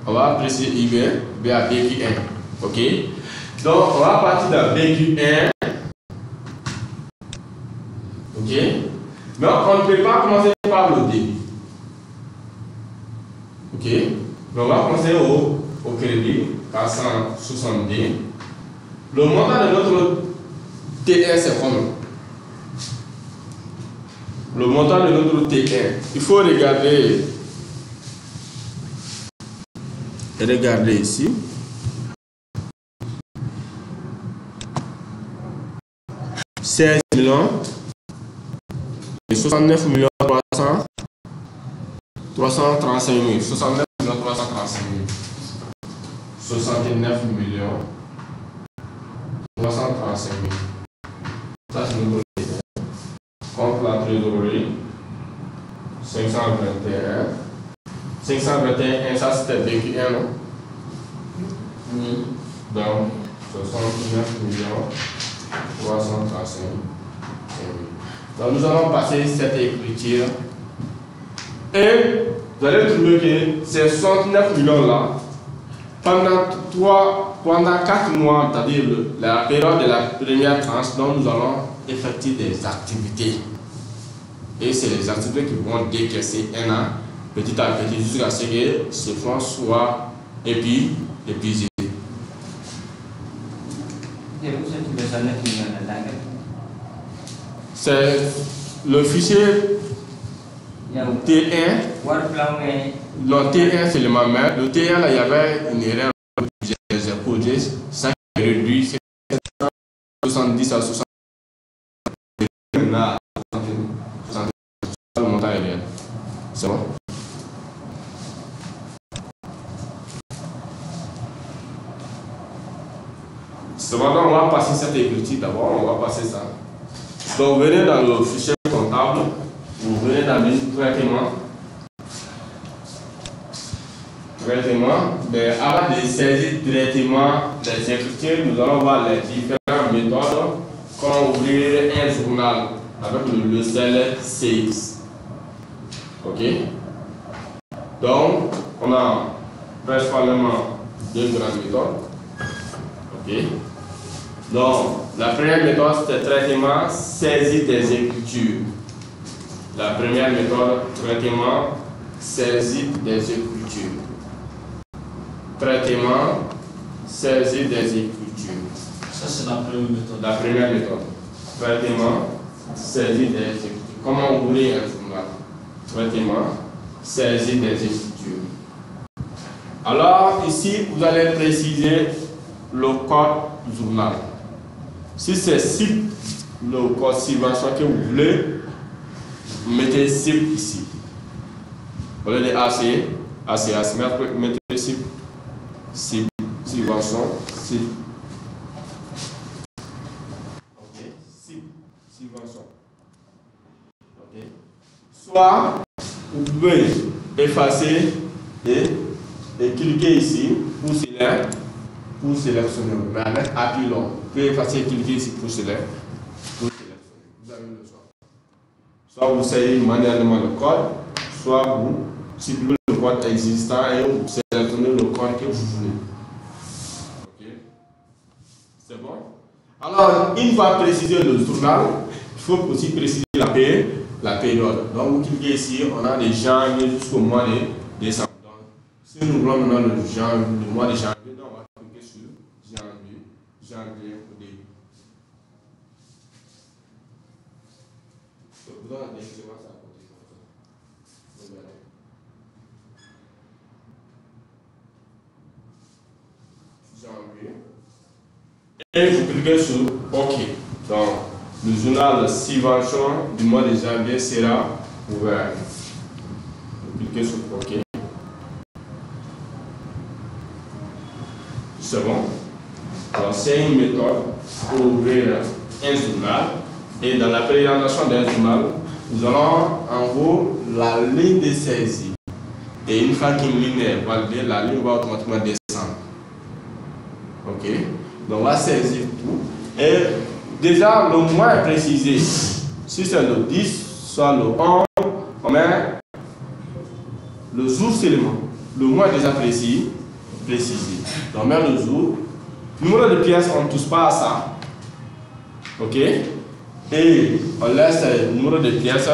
On va apprécier IBA, BQ1. Ok. Donc, on va partir de BQ1. Ok. Mais on ne peut pas commencer par le débit. Ok. Mais on va commencer au crédit, 470. Le montant de notre T1, c'est combien? Le montant de notre T1, il faut regarder ici. « 16 millions et 69 millions 335 000. 69 millions 335 000. 69 millions 335 000. Ça, c'est notre T1. Contre la trésorerie, 521. 521, ça c'était BQ1, non? Oui. Donc, 69 millions 335 000. Donc, nous allons passer cette écriture. Et vous allez trouver que ces 69 millions-là, pendant 4 mois, c'est-à-dire la période de la première tranche, donc nous allons effectuer des activités. Et c'est les activités qui vont décaisser un an, petit à petit, jusqu'à ce que ce fonds soit épuisé. C'est le fichier T1. Non, T1 c'est le même. Le T1 là, il y avait une erreur. J'ai posé 5 réduit 70 à 60. Le montant est réel. C'est bon? Cependant, on va va passer cette écriture d'abord, on va passer ça. Donc, vous venez dans le fichier comptable, vous venez dans le traitement. Mais avant de saisir directement les écritures, nous allons voir les différentes méthodes. Comment ouvrir un journal avec le logiciel CX. Ok? Donc, on a principalement deux grandes méthodes. Ok? Donc, la première méthode, c'est traitement saisie des écritures. La première méthode, traitement saisie des écritures. Traitement saisie des écritures. Ça, c'est la première méthode. La première méthode. Traitement saisie des écritures. Comment ouvrir un journal? Traitement saisie des écritures. Alors, ici, vous allez préciser le code journal. Si c'est SIP, le code subvention que vous voulez, vous mettez SIP ici. Au lieu de ACA, mettez SIP. Subvention, SIP. Ok, SIP, subvention. Ok. Soit vous pouvez effacer et cliquer ici pour sélectionner. Mais avec appui long, vous pouvez effacer et cliquer ici pour sélectionner. Vous avez le choix. Soit vous saisissez manuellement le code, soit vous supprimez le code existant et vous sélectionnez le code que vous voulez. Ok? C'est bon? Alors, une fois précisé le journal, il faut aussi préciser la période. Donc, vous cliquez ici, on a de janvier jusqu'au mois de décembre. Donc, si nous voulons maintenant le mois de janvier, donc on va cliquer sur janvier au début. Donc, vous avez directement ça à côté. Janvier. Et vous cliquez sur OK. Donc, le journal subvention du mois de janvier sera ouvert. Vous cliquez sur OK. C'est bon. Alors, c'est une méthode pour ouvrir un journal. Et dans la présentation d'un journal, nous allons en haut la ligne de saisie. Et une fois qu'une ligne est validée, la ligne va automatiquement descendre. Ok? Donc on va saisir tout. Et déjà, le mois est précisé. Si c'est le 10, soit le 11, on met le jour seulement. Le mois est déjà précisé. Donc on met le jour. Numéro de pièce, on ne touche pas à ça. Ok? Et on laisse le numéro de pièce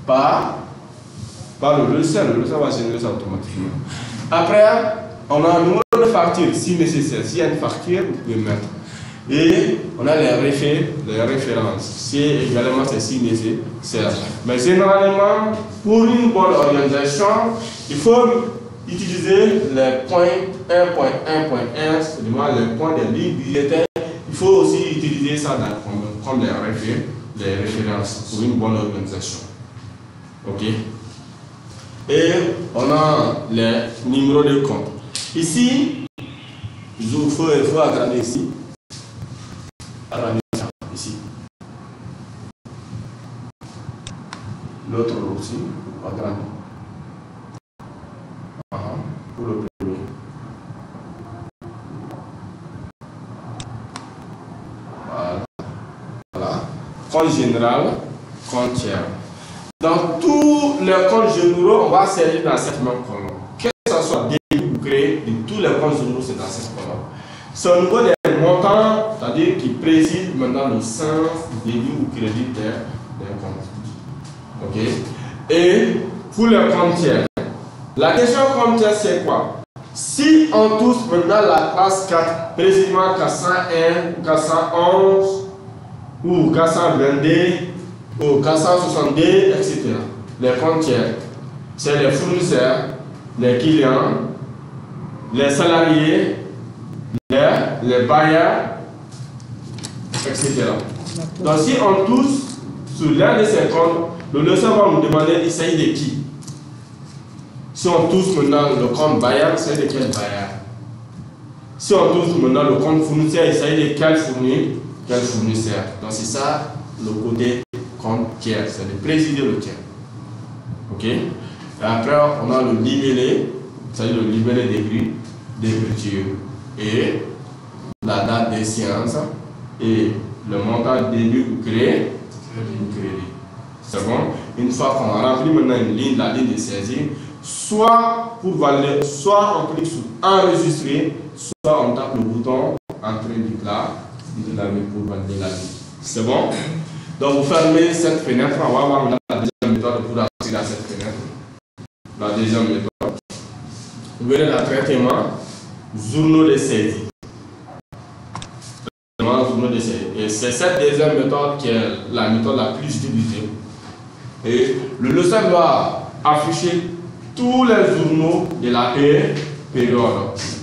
par le logiciel. Le logiciel va générer ça automatiquement. Après, on a un numéro de facture si nécessaire. S'il y a une facture, vous pouvez mettre. Et on a les références. Si également c'est si nécessaire. Mais généralement, pour une bonne organisation, il faut utiliser les points 1.1.1, c'est-à-dire les points des lignes budgétaires. Il faut aussi utiliser ça comme les références pour une bonne organisation. Ok? Et on a les numéros de compte. Ici, il faut agrandir ici. Agrandir ici. L'autre aussi, agrandir. Pour le premier. Voilà. Compte général, compte tiers. Dans tous les comptes généraux, on va servir dans cette même colonne. Que ce soit début ou créé, de tous les comptes généraux, c'est dans cette colonne. C'est au niveau des montants, c'est-à-dire qui préside maintenant le sens du début ou crédit d'un compte. Ok? Et pour les comptes tiers, la question compte tiers, c'est quoi? Si on touche maintenant la classe 4, précisément 401, 411 ou 422, ou 462, etc. Les comptes tiers, c'est les fournisseurs, les clients, les salariés, les bailleurs, etc. Donc si on touche sur l'un de ces comptes, le logiciel va nous demander il s'agit de qui. Si on touche maintenant le compte bailleur, c'est de quel bailleur? Si on trouve maintenant le compte fournisseur, il s'agit de quel fournisseur. Donc c'est ça le côté compte tiers, c'est de présider le tiers. Ok. Et après on a le libellé, c'est-à-dire le libellé d'écriture et la date des séances et le montant début ou crédit. C'est bon. Une fois qu'on a rempli maintenant la ligne de saisie, soit pour valider, soit on clique sur enregistrer, soit on tape le bouton entrée du plat pour valider la ligne. C'est bon. Donc vous fermez cette fenêtre, on va voir la deuxième méthode pour accéder à cette fenêtre. La deuxième méthode. Vous verrez le traitement journaux de saisie. Et c'est cette deuxième méthode qui est la méthode la plus utilisée. Et le logiciel doit afficher tous les journaux de la période,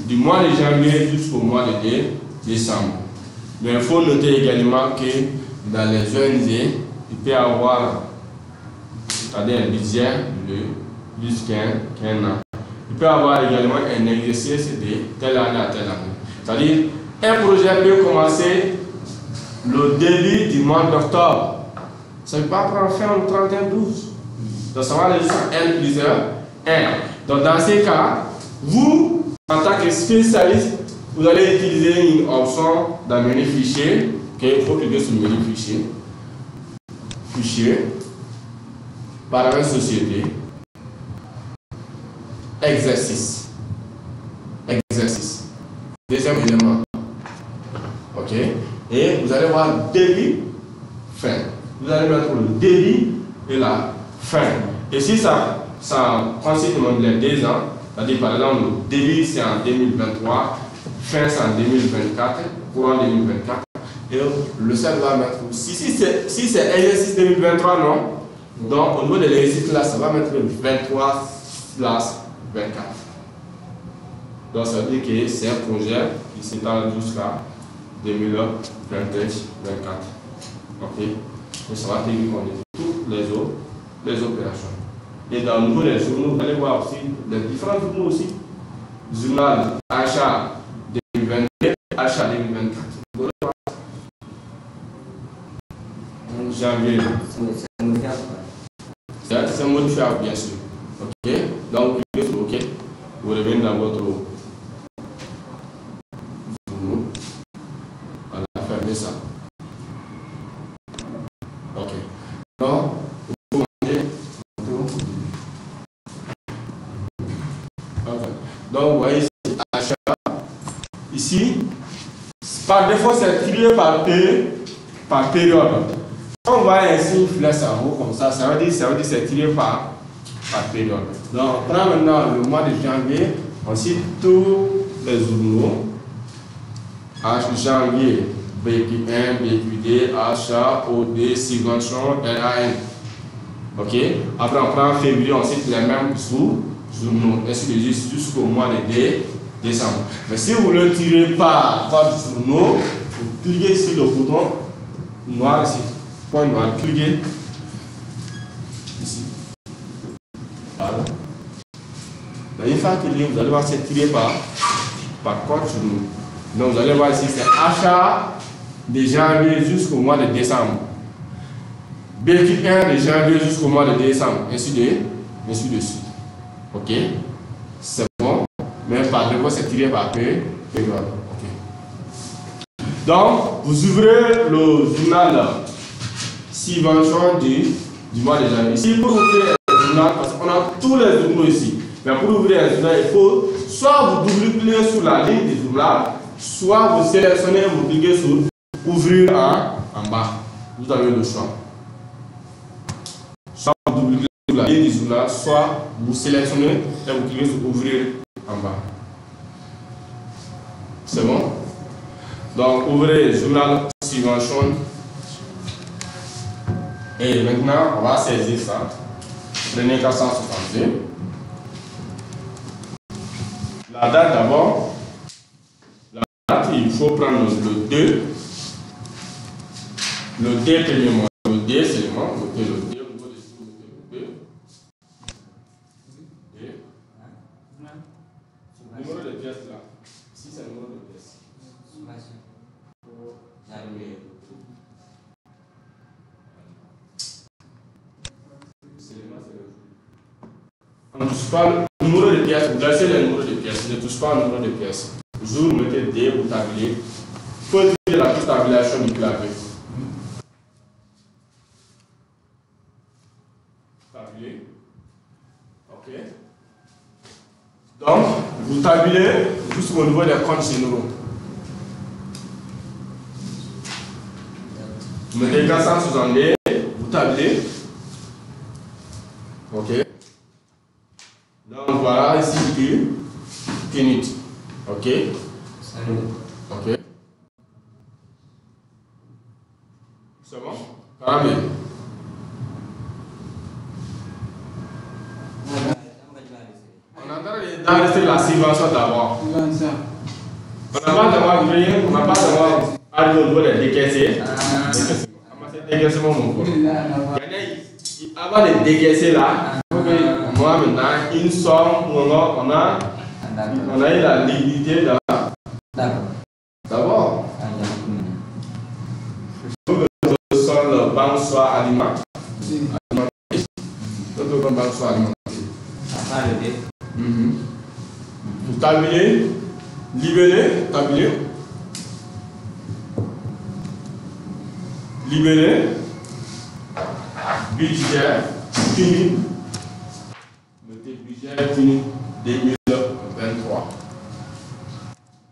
du mois de janvier jusqu'au mois de décembre. Mais il faut noter également que dans les ONG, il peut y avoir un budget jusqu'à un an. Il peut y avoir également un exercice de telle année à telle année. C'est-à-dire, un projet peut commencer le début du mois d'octobre. Ça ne peut pas prendre fin au 31-12. Donc ça va aller sur N plus 1. Donc dans ces cas, vous, en tant que spécialiste, vous allez utiliser une option dans le menu fichier. Il faut cliquer sur le menu fichier. Fichier. Paramètres société. Exercice. Exercice. Deuxième élément. Ok. Et vous allez voir début, fin. Vous allez mettre le début et la fin. Et si ça consiste dans les 2 ans, c'est-à-dire par exemple le début c'est en 2023, fin c'est en 2024, courant 2024, et le seul va mettre, si c'est exercice 2023, non, donc au niveau de l'exercice là, ça va mettre 23/24. Donc ça veut dire que c'est un projet qui s'étend jusqu'à 2024. Ok. Et ça va tenir compte de toutes les opérations. Et dans le niveau des journaux, vous allez voir aussi les différents journaux aussi. Journal achat 2022, achat 2024. Janvier. C'est modifiable bien sûr. Ok. Donc vous cliquez sur OK. Vous revenez dans votre journaux. On a fermé ça. Ok. Donc, vous montez. Okay. Donc, vous voyez ici, achat. Ici, par défaut, c'est trié par période. On voit un signe flèche en haut comme ça, ça veut dire que c'est tiré par période. Donc, on prend maintenant le mois de janvier, on cite tous les journaux. Janvier. BQ1, BQ2, achat, OD, subvention, RAN. Ok. Après, on prend février, on cite les mêmes journaux, ainsi de suite jusqu'au mois de décembre. Mais si vous le tirez par journaux, vous cliquez sur le bouton noir ici, point noir, cliquez ici. Voilà. Mais une fois qu'il est, vous allez voir c'est tiré par code journaux. Donc vous allez voir ici, c'est achat de janvier jusqu'au mois de décembre. BQ1 de janvier jusqu'au mois de décembre, ainsi de suite. Ok? C'est bon, mais par défaut, c'est tiré par période. Ok. Donc, vous ouvrez le journal subvention du mois de janvier. Ici, pour ouvrir un journal, parce qu'on a tous les journaux ici, mais pour ouvrir un journal, il faut soit vous double-cliquer sur la ligne du journal, soit vous sélectionnez et vous cliquez sur ouvrir en bas. Vous avez le choix. Soit vous double-cliquez sur la ligne du journal, soit vous sélectionnez et vous cliquez sur ouvrir en bas. C'est bon? Donc ouvrez le journal subvention. Et maintenant, on va saisir ça. Prenez 462. La date d'abord. Il faut prendre le 2. Le 2 premièrement. Le 2 seulement. Le 2 au niveau de le 2. Numéro de pièce là. Ici c'est le numéro de pièce. On ne touche pas le numéro de pièce, vous laissez le numéro de pièce, ne touche pas le numéro de pièce. Vous mettez D au tablier. Il faut utiliser la touche tabulation du clavier. Tablier. Ok. Donc, vous tabulez jusqu'au niveau des comptes généraux. Vous mettez 470, vous tablez. Ok. Donc voilà ici unit. Ok. Ok. C'est bon? Paramètre. On est en train d'enregistrer la subvention d'abord. On n'a pas d'avoir rien, on n'a pas d'avoir arrivé au niveau des décaissés. Décaissement, mon cours. Avant de décaisser là, moi maintenant, une somme où on a eu la liquidité d'abord. Il faut que le sol banque soit alimenté. Il faut que le banque soit alimenté. Vous tabulez, libellez, tabulez. Libellé, budget fini. Mettez budget fini 2023.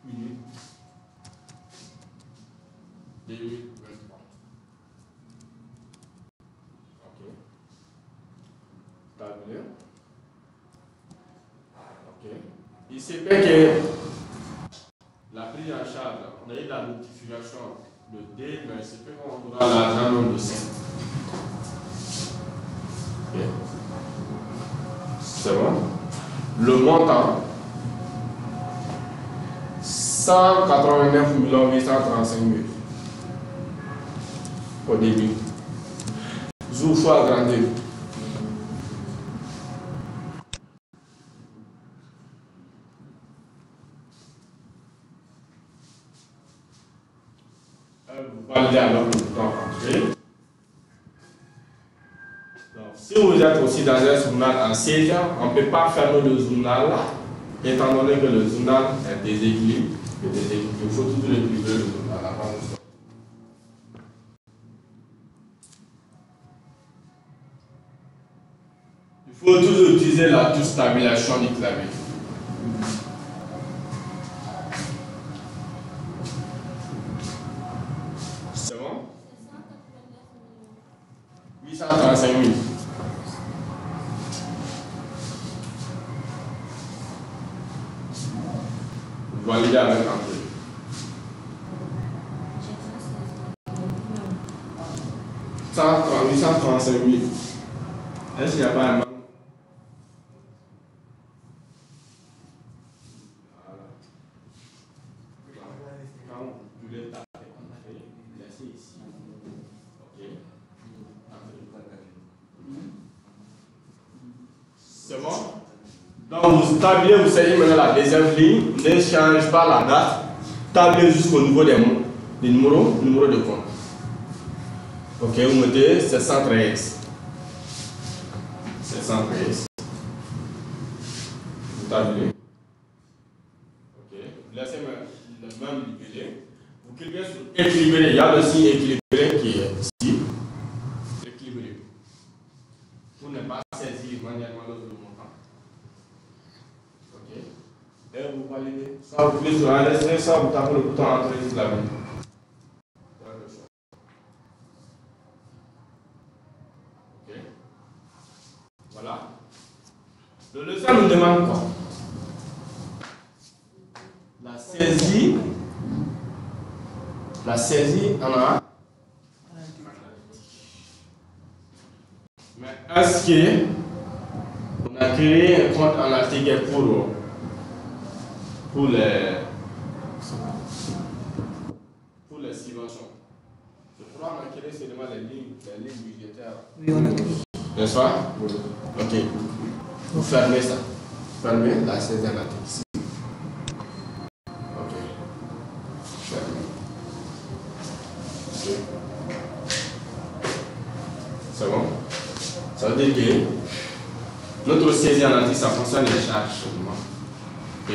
Fini 2023. Ok. Tabulé. Ok. Il se fait que la prise en charge, on a eu la notification. Le D, mais c'est fait qu'on aura l'argent dans le dossier. Okay. C'est bon. Le montant 189 835 000 au début. Zou faut agrandir. Vous validez alors le temps entré. Si vous êtes aussi dans un journal en saisie, on ne peut pas fermer le journal là, étant donné que le journal est déséquilibré. Il faut toujours équilibrer le journal avant de sortir. Il faut toujours utiliser la touche stabilisation du clavier. C'est bon? 835 000. Vous validez avec entrée. 835 000. Est-ce qu'il n'y a pas un manque? Quand vous voulez taper, laissez ici. Ok. C'est bon? Donc vous tablez, vous savez maintenant la deuxième ligne, ne change pas la date, tablez jusqu'au niveau des numéros de compte. Ok, vous mettez 713. 713. Vous tablez. Ok, vous laissez le même libellé. Vous cliquez sur équilibré, il y a le signe équilibré qui est ici. Équilibré. Pour ne pas saisir manuellement le montant. Ok. Et vous validez. Soit vous cliquez sur enregistrer, soit vous tapez le bouton entrée sur la vie. Ok. Voilà. Le leçon nous demande quoi? La saisie en a. Mais est-ce qu'on a créé un compte en article pour les subventions? Je crois qu'on a créé seulement les lignes budgétaires. Oui, on a créé. N'est-ce pas? Ok. Vous fermez ça. Fermez la saisie en article. Ok. Fermez. Ok. C'est bon? Ça veut dire que Notre saisie en entier, ça concerne les charges seulement. Ok?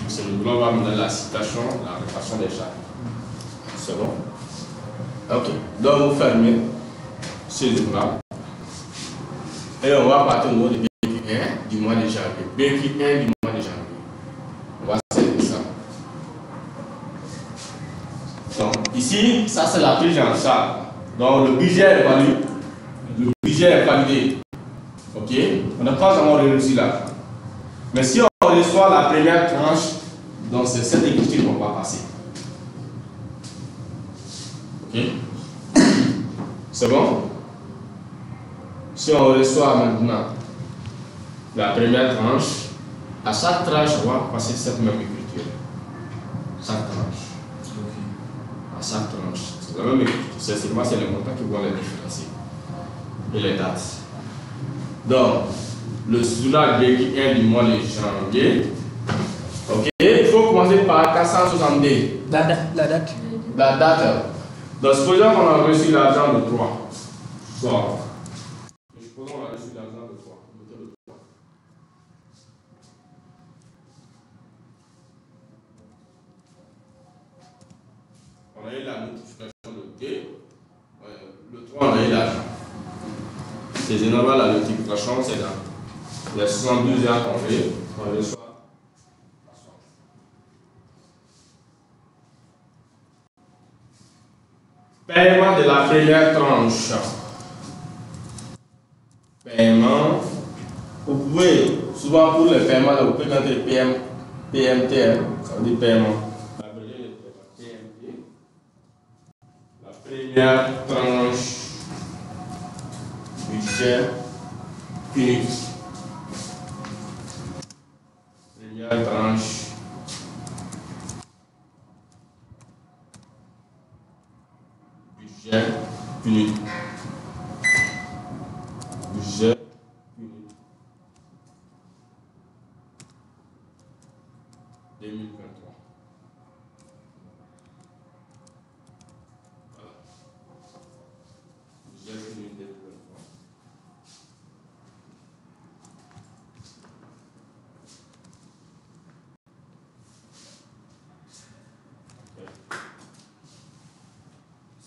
C'est le bloc va me donner la citation, la répartition des charges. C'est bon? Ok. Donc vous fermez ce livre-là. Et on va partir au niveau de BQ1 du mois de janvier. BQ1 du mois de janvier. On va saisir ça. Donc ici, ça c'est la prise en charge. Donc le budget est validé. Le budget est validé. Ok? On n'a pas encore réussi là. Mais si on reçoit la première tranche, donc c'est cette écriture qu'on va passer. Ok? C'est bon? Si on reçoit maintenant la première tranche, à chaque tranche, on va passer cette même écriture. Chaque tranche. À chaque tranche. C'est la même écriture. C'est seulement les montants qui vont les différencier. Et les dates. Donc, le journal BQ1 du mois de janvier. Ok, il faut commencer par 462. La date. La date. Donc, supposons qu'on a reçu l'argent de 3. Bon. Supposons qu'on a reçu l'argent de 3. Mettez le 3. On a eu la notification de D. Le 3, on a eu l'argent. C'est général, la notification, c'est là. Il y a 72 heures qu'on fait. On reçoit. Paiement de la première tranche. Paiement. Vous pouvez, souvent pour le paiement, vous pouvez mettre PMT, ça veut dire paiement. La première tranche. Budget unique. Première tranche. Budget unique. Budget unique. 2023. Voilà. Budget unique 2023.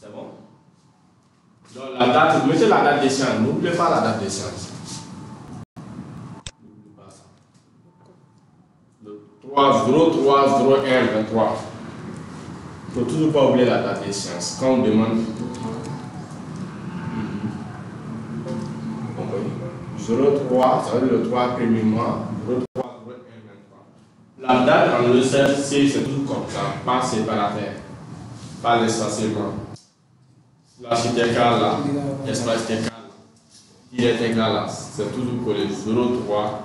C'est bon? Donc la date, vous mettez la date d'échéance, n'oubliez pas la date d'échéance. N'oubliez pas ça. Le 3-0-3-0-1-23. Il ne faut toujours pas oublier la date d'échéance. Quand on demande. Vous comprenez? 03, ça veut dire le 3 premier mois. 03-0-1-23. La date en le c'est toujours comme ça, pas séparateur. Pas l'espacement. Là, c'est égal là, l'espace est égal là, il est égal là, c'est toujours collé 03,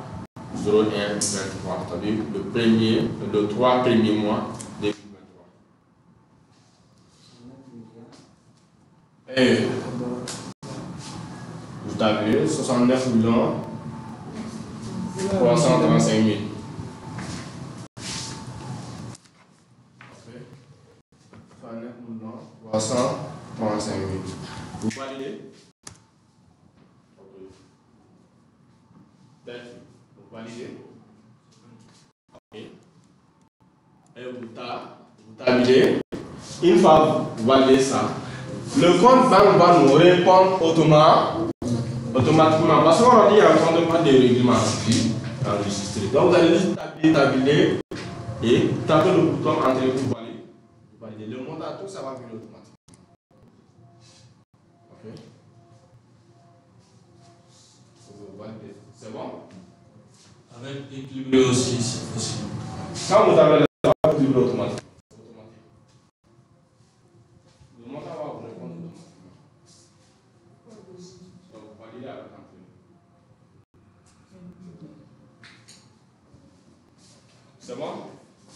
01, 23, c'est-à-dire le 3 premiers mois 2023. Et vous avez 69 335 000. 335 000. Vous validez? Vous validez? Ok. Et vous tabulez. Une fois vous validez ça, le compte banque va nous répondre automatiquement. Parce qu'on a dit un compte banque de règlement enregistré. Donc vous allez juste tabuler et taper le bouton entrée pour valider. Le montant, tout ça va venir automatiquement. Ok. Vous validez. C'est bon? Avec équilibré aussi, c'est possible. Quand vous avez le équilibré automatique. Le montant va vous répondre automatiquement. Donc vous validez avec entrée. C'est bon?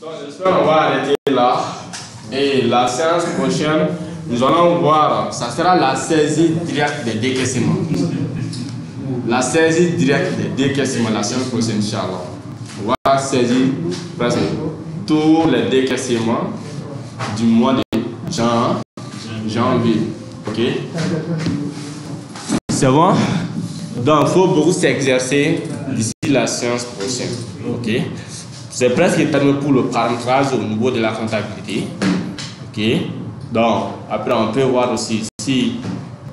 Donc j'espère qu'on va arrêter là. Et la séance prochaine, nous allons voir, ça sera la saisie directe des décaissements. La saisie directe des décaissements, la séance prochaine, Inch'Allah. On va saisir presque tous les décaissements du mois de janvier. Ok? C'est bon? Donc, il faut beaucoup s'exercer d'ici la séance prochaine. Ok? C'est presque terminé pour le paramétrage au niveau de la comptabilité. Ok? Donc, après, on peut voir aussi si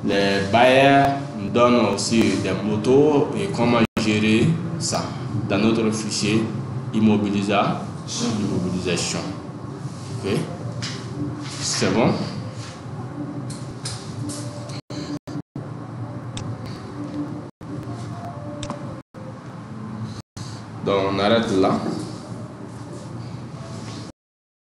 les bailleurs nous donnent aussi des motos et comment gérer ça dans notre fichier immobilisation. Ok? C'est bon? Donc on arrête là.